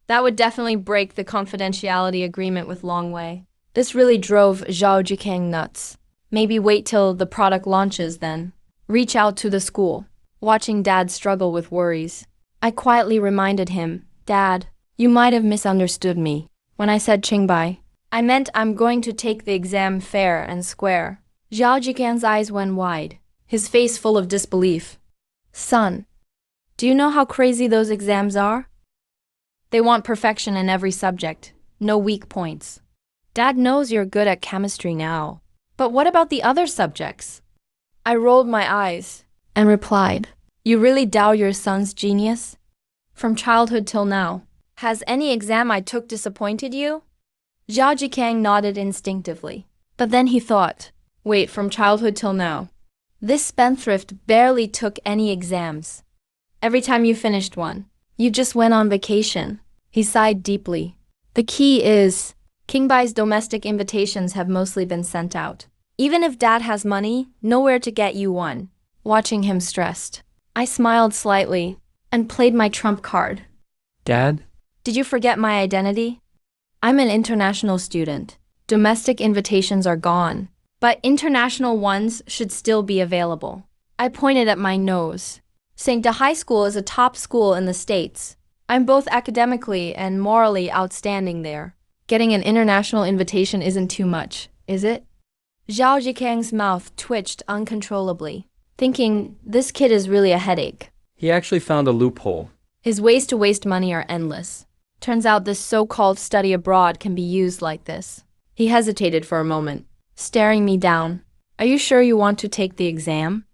A: That would definitely break the confidentiality agreement with Longwei. This really drove Zhao Jikang nuts. Maybe wait till the product launches then. Reach out to the school. Watching Dad struggle with worries, I quietly reminded him, Dad, you might have misunderstood me. When I said Qingbai, I meant I'm going to take the exam fair and square. Zhao Jikang's eyes went wide, his face full of disbelief. Son, do you know how crazy those exams are? They want perfection in every subject, no weak points. Dad knows you're good at chemistry now, but what about the other subjects? I rolled my eyes and replied, you really doubt your son's genius? From childhood till now, has any exam I took disappointed you? Zhao Jikang nodded instinctively, but then he thought, wait, from childhood till now. This spendthrift barely took any exams. Every time you finished one, you just went on vacation. He sighed deeply. The key is, Qingbai's domestic invitations have mostly been sent out. Even if Dad has money, nowhere to get you one. Watching him stressed, I smiled slightly and played my trump card.
B: Dad?
A: Did you forget my identity? I'm an international student. Domestic invitations are gone, but international ones should still be available. I pointed at my nose. St. De High School is a top school in the States. I'm both academically and morally outstanding there. Getting an international invitation isn't too much, is it? Zhao Jikang's mouth twitched uncontrollably, thinking, this kid is really a headache.
B: He actually found a loophole.
A: His ways to waste money are endless. Turns out this so-called study abroad can be used like this. He hesitated for a moment, staring me down. Are you sure you want to take the exam?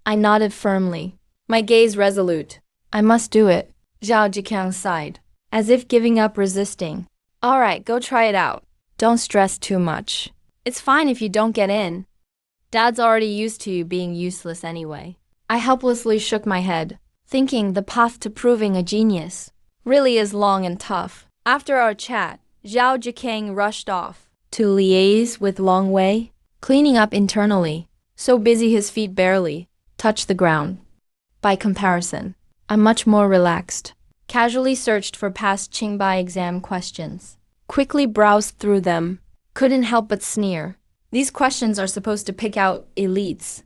A: I nodded firmly, my gaze resolute. I must do it. Zhao Jikang sighed. as if giving up resisting. Alright, go try it out. Don't stress too much. It's fine if you don't get in. Dad's already used to you being useless anyway. I helplessly shook my head, thinking the path to proving a genius really is long and tough. After our chat, Zhao Jikang rushed off to liaise with Long Wei, cleaning up internally, so busy his feet barely touched the ground. By comparison, I'm much more relaxed. Casually searched for past Qingbai exam questions. Quickly browsed through them. Couldn't help but sneer. These questions are supposed to pick out elites.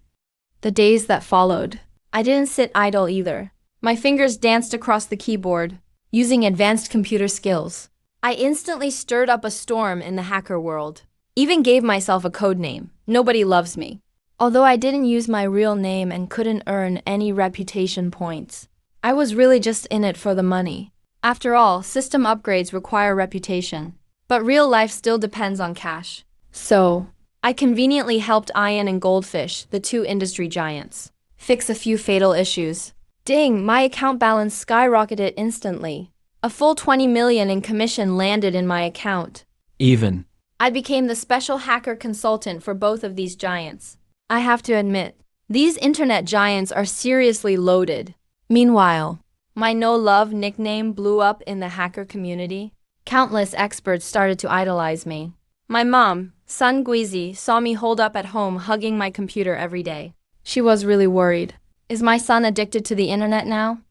A: The days that followed, I didn't sit idle either. My fingers danced across the keyboard, using advanced computer skills. I instantly stirred up a storm in the hacker world. Even gave myself a code name. Nobody loves me. Although I didn't use my real name and couldn't earn any reputation points, I was really just in it for the money. After all, system upgrades require reputation. But real life still depends on cash. So, I conveniently helped Ian and Goldfish, the two industry giants, fix a few fatal issues. Ding, my account balance skyrocketed instantly. A full 20 million in commission landed in my account.
B: Even.
A: I became the special hacker consultant for both of these giants. I have to admit, these internet giants are seriously loaded. Meanwhile, my no-love nickname blew up in the hacker community. Countless experts started to idolize me. My mom, Sun Guizi, saw me holed up at home hugging my computer every day. She was really worried. Is my son addicted to the internet now?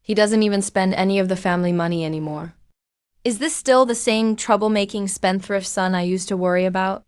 A: He doesn't even spend any of the family money anymore. Is this still the same troublemaking spendthrift son I used to worry about?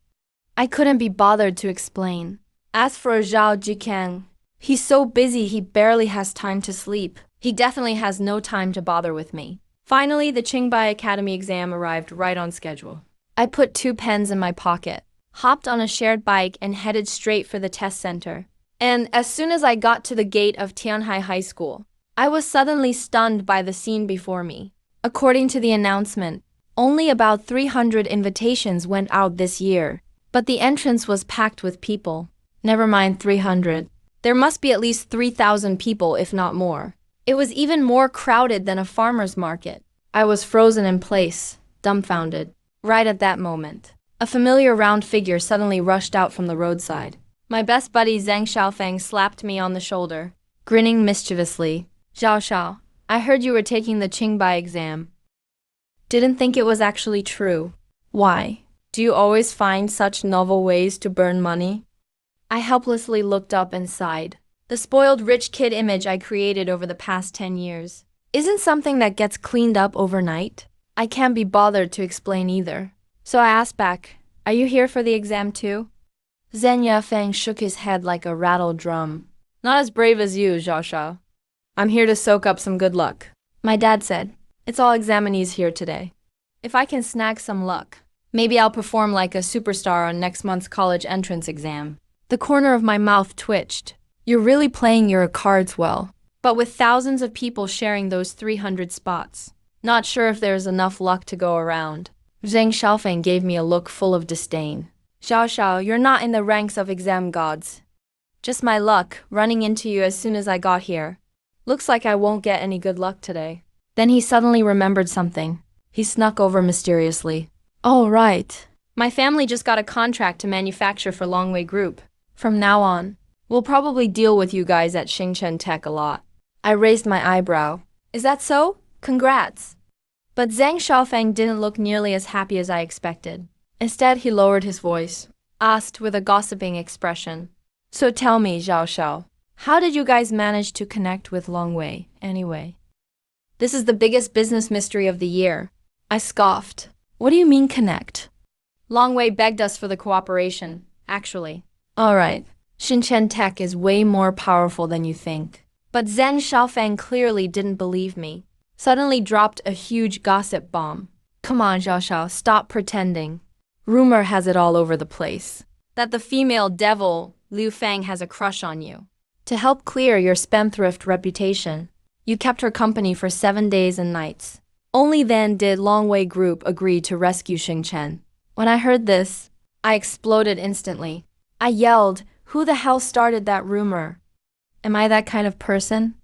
A: I couldn't be bothered to explain. As for Zhao Jikang, he's so busy he barely has time to sleep. He definitely has no time to bother with me. Finally, the Qingbai Academy exam arrived right on schedule. I put 2 pens in my pocket, hopped on a shared bike and headed straight for the test center. And as soon as I got to the gate of Tianhai High School, I was suddenly stunned by the scene before me. According to the announcement, only about 300 invitations went out this year, but the entrance was packed with people. Never mind 300. There must be at least 3,000 people, if not more. It was even more crowded than a farmer's market. I was frozen in place, dumbfounded. Right at that moment, a familiar round figure suddenly rushed out from the roadside. My best buddy Zhang Xiaofeng slapped me on the shoulder, grinning mischievously. Zhao Xiao, I heard you were taking the Qingbai exam. Didn't think it was actually true. Why? Do you always find such novel ways to burn money? I helplessly looked up and sighed. The spoiled rich kid image I created over the past 10 years isn't something that gets cleaned up overnight. I can't be bothered to explain either. So I asked back, are you here for the exam too? Zhen Yafeng shook his head like a rattled drum. Not as brave as you, Zhao Xiao. I'm here to soak up some good luck. My dad said, it's all examinees here today. If I can snag some luck, maybe I'll perform like a superstar on next month's college entrance exam. The corner of my mouth twitched. You're really playing your cards well. But with thousands of people sharing those 300 spots, not sure if there's enough luck to go around. Zhang Xiaofeng gave me a look full of disdain. Xiao Xiao, you're not in the ranks of exam gods. Just my luck, running into you as soon as I got here. Looks like I won't get any good luck today. Then he suddenly remembered something. He snuck over mysteriously. Oh, right. My family just got a contract to manufacture for Longwei Group. From now on, we'll probably deal with you guys at Xingchen Tech a lot. I raised my eyebrow. Is that so? Congrats. But Zhang Xiaofeng didn't look nearly as happy as I expected. Instead, he lowered his voice, asked with a gossiping expression. So tell me, Zhao Xiao, how did you guys manage to connect with Longwei, anyway? This is the biggest business mystery of the year. I scoffed. What do you mean connect? Longwei begged us for the cooperation, actually. Alright, Xingchen Tech is way more powerful than you think. But Zhen Xiaofeng clearly didn't believe me. Suddenly dropped a huge gossip bomb. Come on, Zhao Xiao, stop pretending. Rumor has it all over the place that the female devil, Liu Fang, has a crush on you. To help clear your spendthrift reputation, you kept her company for 7 days and nights. Only then did Longwei Group agree to rescue Xingchen. When I heard this, I exploded instantly. I yelled, who the hell started that rumor? Am I that kind of person?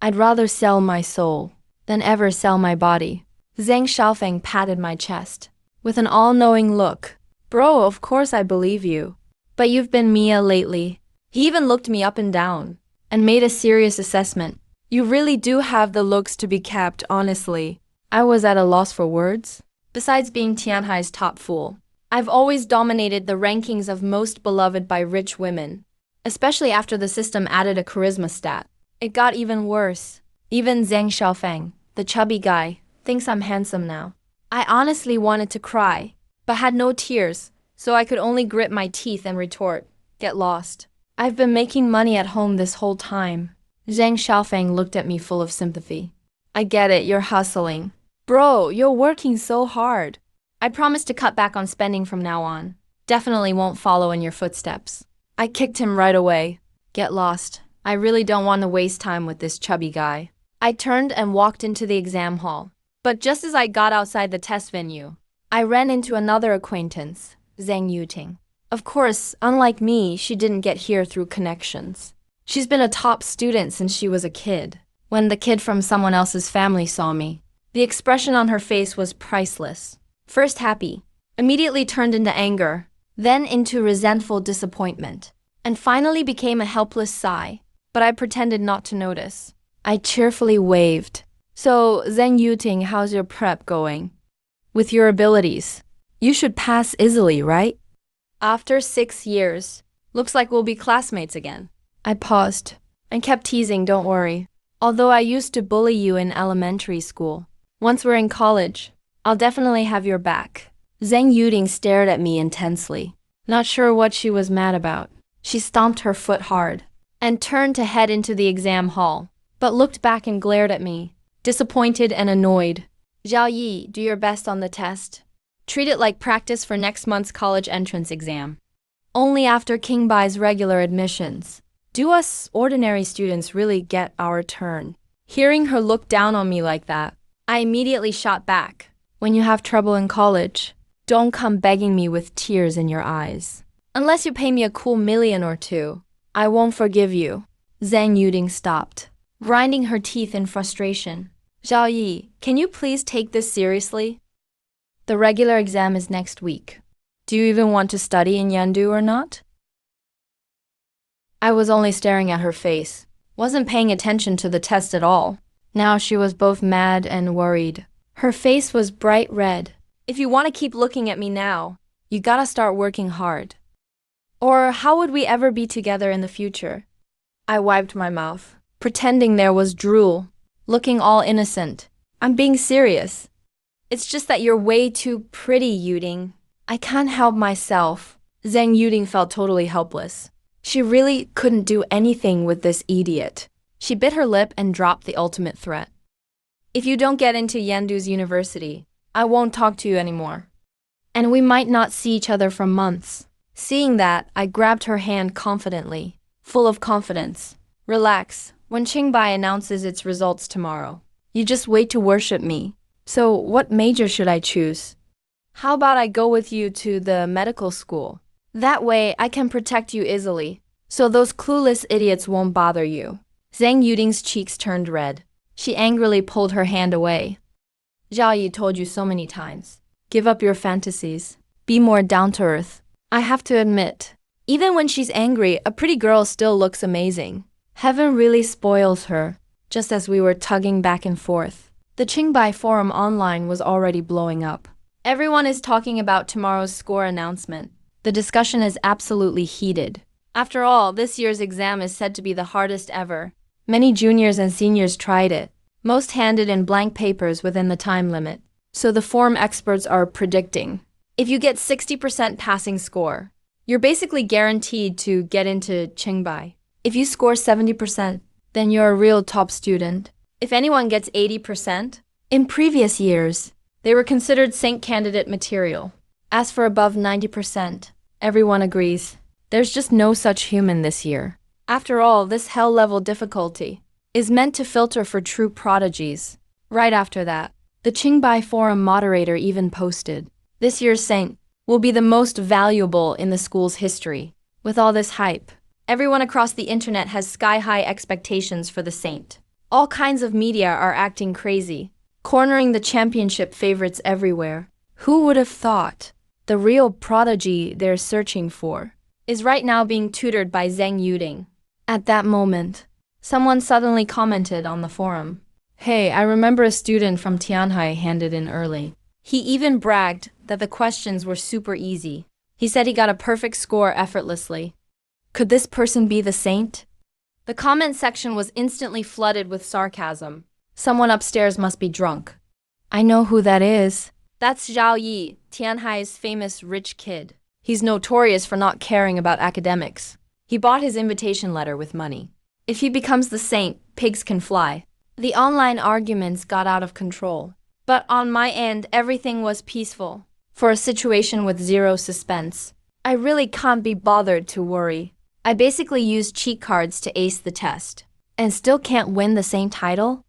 A: I'd rather sell my soul than ever sell my body. Zhang Xiaofeng patted my chest with an all-knowing look. Bro, of course I believe you. But you've been Mia lately. He even looked me up and down and made a serious assessment. You really do have the looks to be kept, honestly. I was at a loss for words. Besides being Tianhai's top fool, I've always dominated the rankings of most beloved by rich women, especially after the system added a charisma stat. It got even worse. Even Zhang Xiaofeng, the chubby guy, thinks I'm handsome now. I honestly wanted to cry, but had no tears, so I could only grit my teeth and retort, "Get lost. I've been making money at home this whole time." Zhang Xiaofeng looked at me full of sympathy. "I get it, you're hustling. Bro, you're working so hard. I promise to cut back on spending from now on. Definitely won't follow in your footsteps." I kicked him right away. "Get lost. I really don't want to waste time with this chubby guy." I turned and walked into the exam hall. But just as I got outside the test venue, I ran into another acquaintance, Zhang Yuting. Of course, unlike me, she didn't get here through connections. She's been a top student since she was a kid. When the kid from someone else's family saw me, the expression on her face was priceless. First happy, immediately turned into anger, then into resentful disappointment, and finally became a helpless sigh. But I pretended not to notice. I cheerfully waved. "So, Zhang Yuting, how's your prep going? With your abilities, you should pass easily, right?" "After 6 years, looks like we'll be classmates again." I paused and kept teasing, "Don't worry. Although I used to bully you in elementary school, once we're in college, I'll definitely have your back." Zhang Yuting stared at me intensely, not sure what she was mad about. She stomped her foot hard and turned to head into the exam hall, but looked back and glared at me, disappointed and annoyed. "Zhao Yi, do your best on the test. Treat it like practice for next month's college entrance exam. Only after King Bai's regular admissions do us ordinary students really get our turn." Hearing her look down on me like that, I immediately shot back. "When you have trouble in college, don't come begging me with tears in your eyes. Unless you pay me a cool million or two, I won't forgive you." Zhang Yuting stopped, grinding her teeth in frustration. "Zhao Yi, can you please take this seriously? The regular exam is next week. Do you even want to study in Yandu or not?" I was only staring at her face, wasn't paying attention to the test at all. Now she was both mad and worried. Her face was bright red. "If you want to keep looking at me now, you gotta start working hard. Or how would we ever be together in the future?" I wiped my mouth, pretending there was drool, looking all innocent. "I'm being serious. It's just that you're way too pretty, Yuting. I can't help myself." Zhang Yuting felt totally helpless. She really couldn't do anything with this idiot. She bit her lip and dropped the ultimate threat. "If you don't get into Yandu's university, I won't talk to you anymore. And we might not see each other for months." Seeing that, I grabbed her hand confidently, full of confidence. "Relax. When Qingbai announces its results tomorrow, you just wait to worship me. So what major should I choose? How about I go with you to the medical school? That way I can protect you easily, so those clueless idiots won't bother you." Zhang Yuting's cheeks turned red. She angrily pulled her hand away. "Zhao Yi told you so many times. Give up your fantasies. Be more down to earth." I have to admit, even when she's angry, a pretty girl still looks amazing. Heaven really spoils her, just as we were tugging back and forth. The Qingbai forum online was already blowing up. Everyone is talking about tomorrow's score announcement. The discussion is absolutely heated. After all, this year's exam is said to be the hardest ever. Many juniors and seniors tried it. Most handed in blank papers within the time limit. So the forum experts are predicting, if you get 60% passing score, you're basically guaranteed to get into Qingbai. If you score 70%, then you're a real top student. If anyone gets 80%, in previous years, they were considered saint candidate material. As for above 90%, everyone agrees. There's just no such human this year. After all, this hell-level difficulty is meant to filter for true prodigies. Right after that, the Qingbai forum moderator even posted, "This year's saint will be the most valuable in the school's history." With all this hype, everyone across the internet has sky-high expectations for the saint. All kinds of media are acting crazy. cornering the championship favorites everywhere. Who would have thought? The real prodigy they're searching for is right now being tutored by Zhang Yuding. At that moment, someone suddenly commented on the forum. Hey, I remember a student from Tianhai handed in early. He even bragged that the questions were super easy. He said he got a perfect score effortlessly. Could this person be the saint? The comment section was instantly flooded with sarcasm. Someone upstairs must be drunk. I know who that is. That's Zhao Yi, Tianhai's famous rich kid. He's notorious for not caring about academics. He bought his invitation letter with money. If he becomes the saint, pigs can fly. The online arguments got out of control. But on my end, everything was peaceful. For a situation with zero suspense, I really can't be bothered to worry. I basically used cheat cards to ace the test. And still can't win the same title?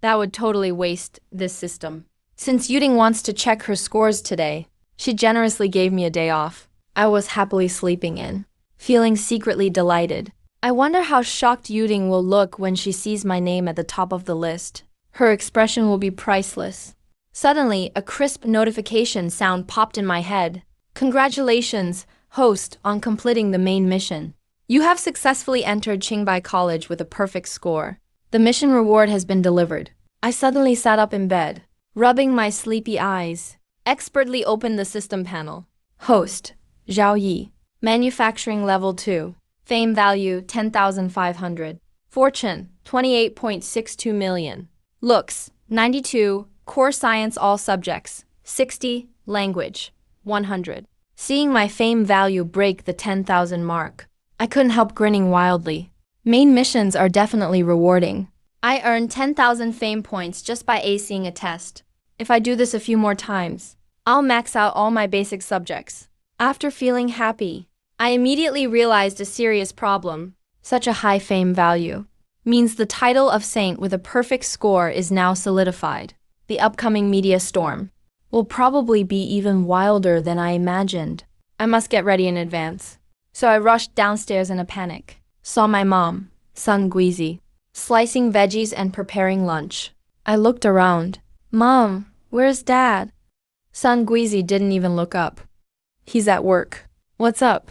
A: That would totally waste this system. Since Yuding wants to check her scores today, she generously gave me a day off. I was happily sleeping in, feeling secretly delighted. I wonder how shocked Yuding will look when she sees my name at the top of the list. Her expression will be priceless. Suddenly, a crisp notification sound popped in my head. Congratulations, host, on completing the main mission. You have successfully entered Qingbai College with a perfect score. The mission reward has been delivered. I suddenly sat up in bed, rubbing my sleepy eyes. Expertly opened the system panel. Host, Zhao Yi. Manufacturing level 2. Fame value 10,500. Fortune 28.62 million. Looks 92. Core science all subjects 60. Language 100. Seeing my fame value break the 10,000 mark, I couldn't help grinning wildly. Main missions are definitely rewarding. I earned 10,000 fame points just by acing a test. If I do this a few more times, I'll max out all my basic subjects. After feeling happy, I immediately realized a serious problem. Such a high fame value means the title of saint with a perfect score is now solidified. The upcoming media storm will probably be even wilder than I imagined. I must get ready in advance. So I rushed downstairs in a panic. Saw my mom, Sun Guizi, slicing veggies and preparing lunch. I looked around. Mom, where's Dad? Sun Guizi didn't even look up. He's at work. What's up?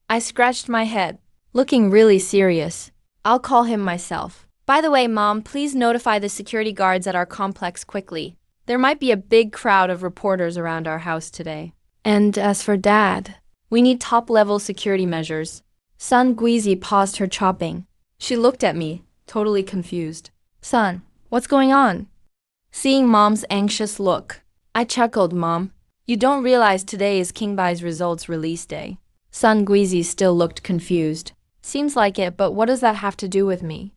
A: I scratched my head, looking really serious. I'll call him myself. By the way, Mom, please notify the security guards at our complex quickly. There might be a big crowd of reporters around our house today. And as for Dad, we need top-level security measures. Sun Guizi paused her chopping. She looked at me, totally confused. Son, what's going on? Seeing Mom's anxious look, I chuckled. Mom, you don't realize today is Qingbai's results release day. Sun Guizi still looked confused. Seems like it, but what does that have to do with me?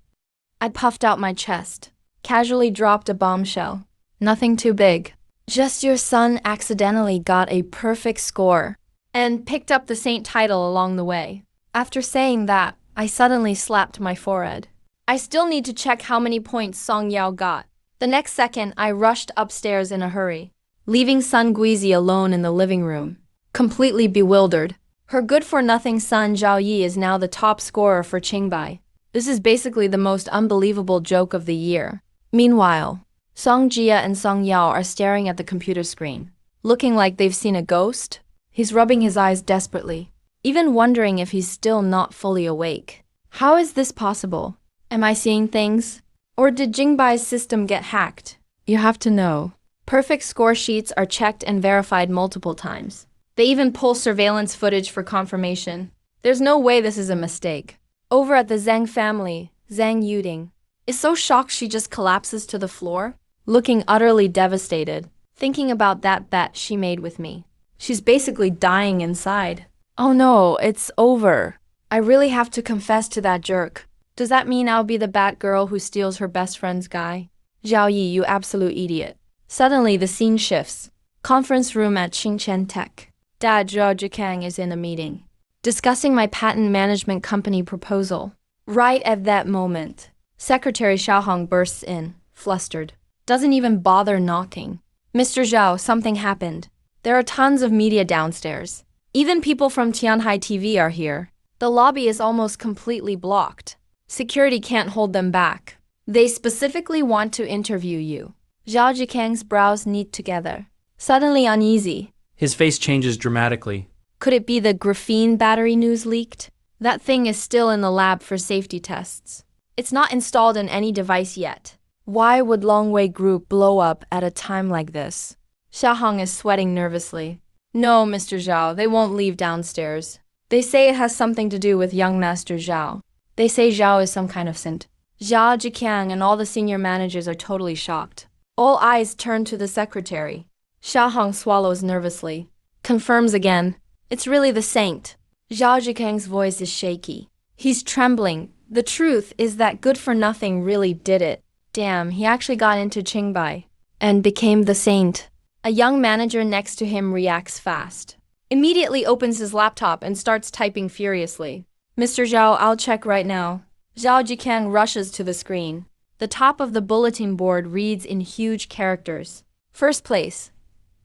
A: I puffed out my chest, casually dropped a bombshell. Nothing too big. Just your son accidentally got a perfect score and picked up the saint title along the way. After saying that, I suddenly slapped my forehead. I still need to check how many points Song Yao got. The next second, I rushed upstairs in a hurry, leaving Sun Guizi alone in the living room, completely bewildered. Her good-for-nothing son Zhao Yi is now the top scorer for Qingbai. This is basically the most unbelievable joke of the year. Meanwhile, Song Jia and Song Yao are staring at the computer screen, looking like they've seen a ghost. He's rubbing his eyes desperately, even wondering if he's still not fully awake. How is this possible? Am I seeing things? Or did Qingbai's system get hacked? You have to know. Perfect score sheets are checked and verified multiple times. They even pull surveillance footage for confirmation. There's no way this is a mistake. Over at the Zhang family, Zhang Yuding is so shocked she just collapses to the floor, looking utterly devastated, thinking about that bet she made with me. She's basically dying inside. Oh no, it's over. I really have to confess to that jerk. Does that mean I'll be the bad girl who steals her best friend's guy? Zhao Yi, you absolute idiot. Suddenly the scene shifts. Conference room at Xinchen Tech. Dad Zhao Zhikang is in a meeting, discussing my patent management company proposal. Right at that moment, Secretary Xiaohong bursts in, flustered. Doesn't even bother knocking. Mr. Zhao, something happened. There are tons of media downstairs. Even people from Tianhai TV are here. The lobby is almost completely blocked. Security can't hold them back. They specifically want to interview you. Zhao Jikang's brows knit together, suddenly uneasy.
B: His face changes dramatically.
A: Could it be the graphene battery news leaked? That thing is still in the lab for safety tests. It's not installed in any device yet. Why would Longwei Group blow up at a time like this? Xiahong is sweating nervously. No, Mr. Zhao, they won't leave downstairs. They say it has something to do with young Master Zhao. They say Zhao is some kind of saint. Zhao Jikiang and all the senior managers are totally shocked. All eyes turn to the secretary. Xiahong swallows nervously. Confirms again. It's really the saint. Zhao Jikiang's voice is shaky. He's trembling. The truth is that good-for-nothing really did it. Damn, he actually got into Qingbai and became the saint. A young manager next to him reacts fast. Immediately opens his laptop and starts typing furiously. Mr. Zhao, I'll check right now. Zhao Jikiang rushes to the screen. The top of the bulletin board reads in huge characters. First place,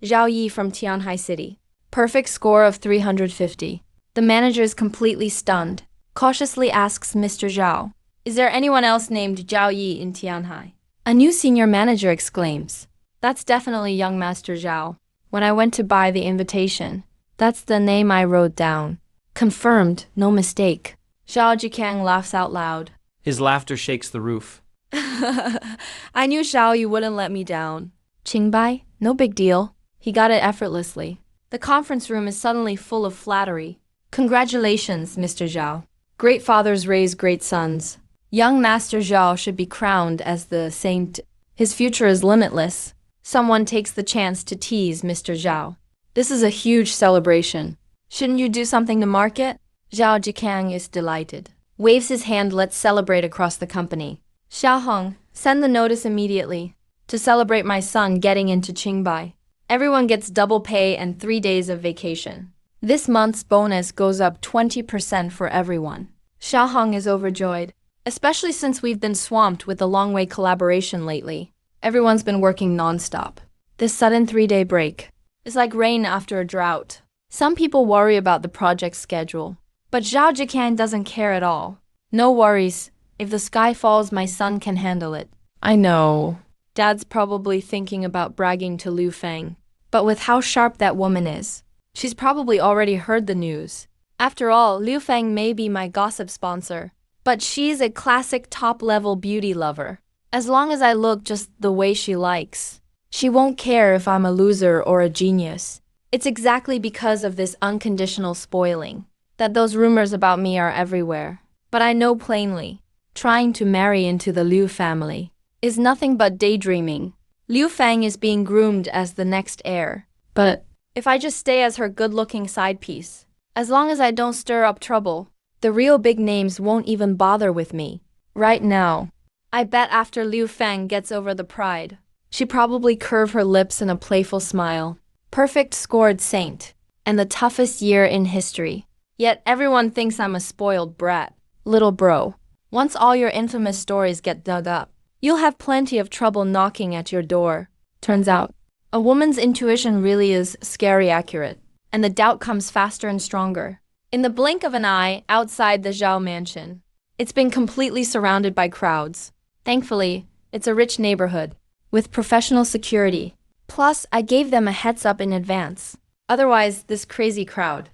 A: Zhao Yi from Tianhai City. Perfect score of 350. The manager is completely stunned. Cautiously asks Mr. Zhao, is there anyone else named Zhao Yi in Tianhai? A new senior manager exclaims, that's definitely young Master Zhao. When I went to buy the invitation, that's the name I wrote down. Confirmed, no mistake. Zhao Jikiang laughs out loud.
B: His laughter shakes the roof.
A: I knew Zhao you wouldn't let me down. Qingbai? No big deal. He got it effortlessly. The conference room is suddenly full of flattery. Congratulations, Mr. Zhao. Great fathers raise great sons. Young Master Zhao should be crowned as the saint. His future is limitless. Someone takes the chance to tease Mr. Zhao. This is a huge celebration. Shouldn't you do something to mark it? Zhao Jikiang is delighted. Waves his hand, let's celebrate across the company. Xiahong, send the notice immediately. To celebrate my son getting into Qingbai. Everyone gets double pay and 3 days of vacation. This month's bonus goes up 20% for everyone. Xiahong is overjoyed, especially since we've been swamped with the Longwei collaboration lately. Everyone's been working non-stop. This sudden 3-day break is like rain after a drought. Some people worry about the project schedule, but Zhao Jikiang doesn't care at all. No worries. If the sky falls, my son can handle it. I know. Dad's probably thinking about bragging to Liu Feng. But with how sharp that woman is, she's probably already heard the news. After all, Liu Feng may be my gossip sponsor, but she's a classic top-level beauty lover. As long as I look just the way she likes, she won't care if I'm a loser or a genius. It's exactly because of this unconditional spoiling that those rumors about me are everywhere. But I know plainly, trying to marry into the Liu family is nothing but daydreaming. Liu Feng is being groomed as the next heir. But if I just stay as her good-looking side piece, as long as I don't stir up trouble, the real big names won't even bother with me. Right now, I bet after Liu Feng gets over the pride, she probably curve her lips in a playful smile. Perfect scored saint, and the toughest year in history. Yet everyone thinks I'm a spoiled brat. Little bro, once all your infamous stories get dug up, you'll have plenty of trouble knocking at your door. Turns out, a woman's intuition really is scary accurate, and the doubt comes faster and stronger. In the blink of an eye, outside the Zhao mansion, it's been completely surrounded by crowds. Thankfully, it's a rich neighborhood, with professional security. Plus, I gave them a heads up in advance. Otherwise, this crazy crowd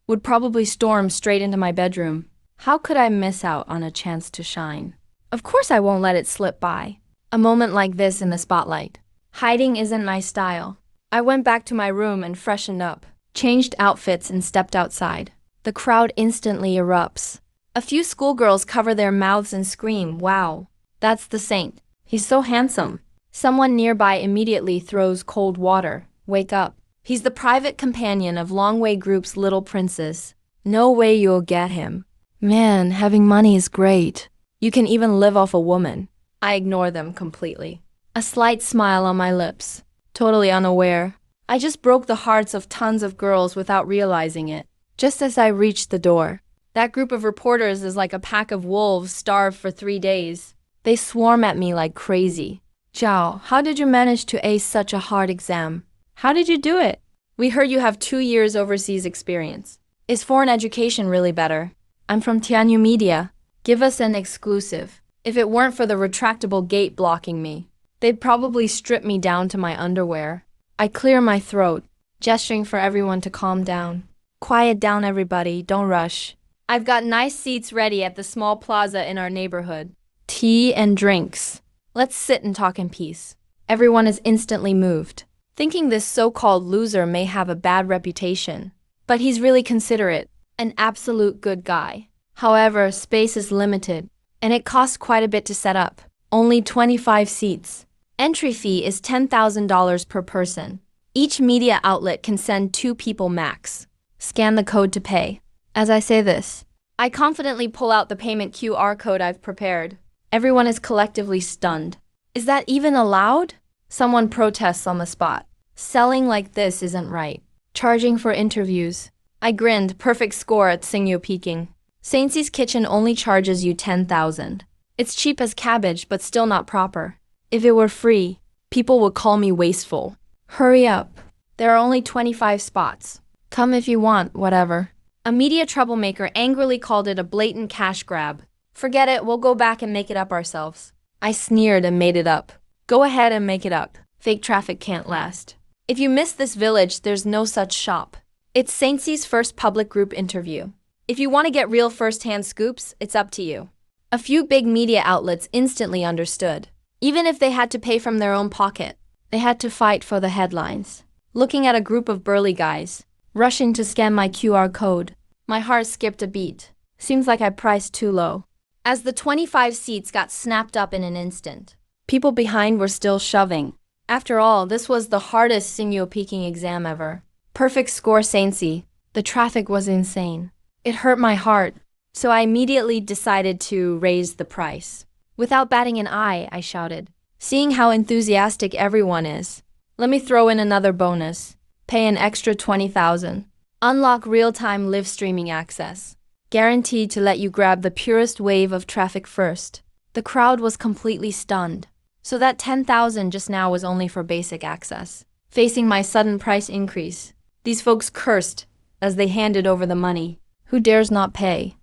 A: would probably storm straight into my bedroom. How could I miss out on a chance to shine? Of course I won't let it slip by. A moment like this in the spotlight. Hiding isn't my style. I went back to my room and freshened up, changed outfits and stepped outside. The crowd instantly erupts. A few schoolgirls cover their mouths and scream, wow, that's the saint. He's so handsome. Someone nearby immediately throws cold water. Wake up. He's the private companion of Longwei Group's little princess. No way you'll get him. Man, having money is great. You can even live off a woman. I ignore them completely. A slight smile on my lips. Totally unaware. I just broke the hearts of tons of girls without realizing it. Just as I reached the door, that group of reporters is like a pack of wolves starved for 3 days. They swarm at me like crazy. Zhao, how did you manage to ace such a hard exam? How did you do it? We heard you have 2 years overseas experience. Is foreign education really better? I'm from Tianyu Media. Give us an exclusive. If it weren't for the retractable gate blocking me, They'd probably strip me down to my underwear. I clear my throat, gesturing for everyone to calm down. Quiet down, everybody, don't rush. I've got nice seats ready at the small plaza in our neighborhood. Tea and drinks. Let's sit and talk in peace. Everyone is instantly moved, thinking this so-called loser may have a bad reputation. But he's really considerate, an absolute good guy. However, space is limited, and it costs quite a bit to set up. Only 25 seats. Entry fee is $10,000 per person. Each media outlet can send 2 people max. Scan the code to pay. As I say this, I confidently pull out the payment QR code I've prepared. Everyone is collectively stunned. Is that even allowed? Someone protests on the spot. Selling like this isn't right. Charging for interviews. I grinned, perfect score at Singyo Peking. Saintsy's Kitchen only charges you 10,000. It's cheap as cabbage, but still not proper. If it were free, people would call me wasteful. Hurry up. There are only 25 spots. Come if you want, whatever. A media troublemaker angrily called it a blatant cash grab. Forget it, we'll go back and make it up ourselves. I sneered and made it up. Go ahead and make it up. Fake traffic can't last. If you miss this village, there's no such shop. It's Saintsy's first public group interview. If you want to get real first-hand scoops, it's up to you. A few big media outlets instantly understood. Even if they had to pay from their own pocket, they had to fight for the headlines. Looking at a group of burly guys, rushing to scan my QR code, my heart skipped a beat. Seems like I priced too low. As the 25 seats got snapped up in an instant, people behind were still shoving. After all, this was the hardest Singyo Peking exam ever. Perfect score, Saintsy. The traffic was insane. It hurt my heart, so I immediately decided to raise the price. Without batting an eye, I shouted, seeing how enthusiastic everyone is. Let me throw in another bonus. Pay an extra 20,000. Unlock real-time live streaming access. Guaranteed to let you grab the purest wave of traffic first. The crowd was completely stunned. So that 10,000 just now was only for basic access. Facing my sudden price increase, these folks cursed as they handed over the money. Who dares not pay?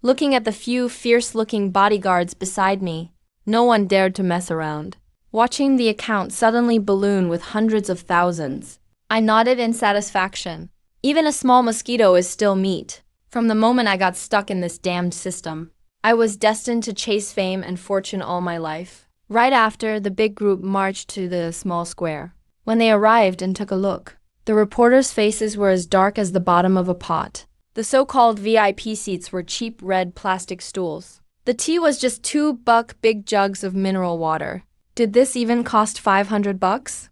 A: Looking at the few fierce-looking bodyguards beside me, no one dared to mess around. Watching the account suddenly balloon with hundreds of thousands, I nodded in satisfaction. Even a small mosquito is still meat. From the moment I got stuck in this damned system, I was destined to chase fame and fortune all my life. Right after, the big group marched to the small square. When they arrived and took a look, the reporters' faces were as dark as the bottom of a pot. The so-called VIP seats were cheap red plastic stools. The tea was just $2 big jugs of mineral water. Did this even cost $500?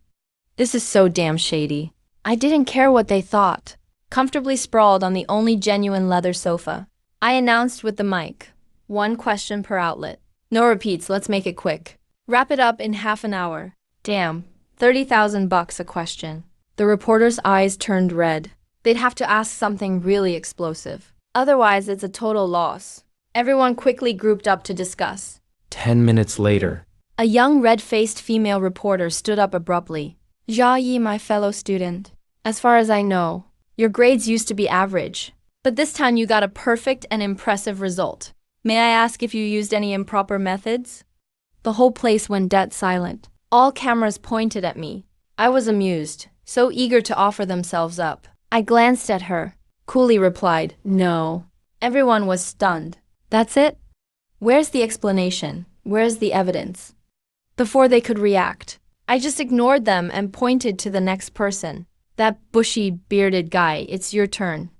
A: This is so damn shady. I didn't care what they thought. Comfortably sprawled on the only genuine leather sofa, I announced with the mic, 1 question per outlet. No repeats, let's make it quick. Wrap it up in half an hour. Damn, $30,000 a question. The reporter's eyes turned red. They'd have to ask something really explosive. Otherwise, it's a total loss. Everyone quickly grouped up to discuss.
B: 10 minutes later.
A: A young red-faced female reporter stood up abruptly. Jia Yi, my fellow student. As far as I know, your grades used to be average, but this time you got a perfect and impressive result. May I ask if you used any improper methods? The whole place went dead silent. All cameras pointed at me. I was amused, so eager to offer themselves up. I glanced at her, coolly replied, no. Everyone was stunned. That's it? Where's the explanation? Where's the evidence? Before they could react, I just ignored them and pointed to the next person. That bushy, bearded guy, it's your turn.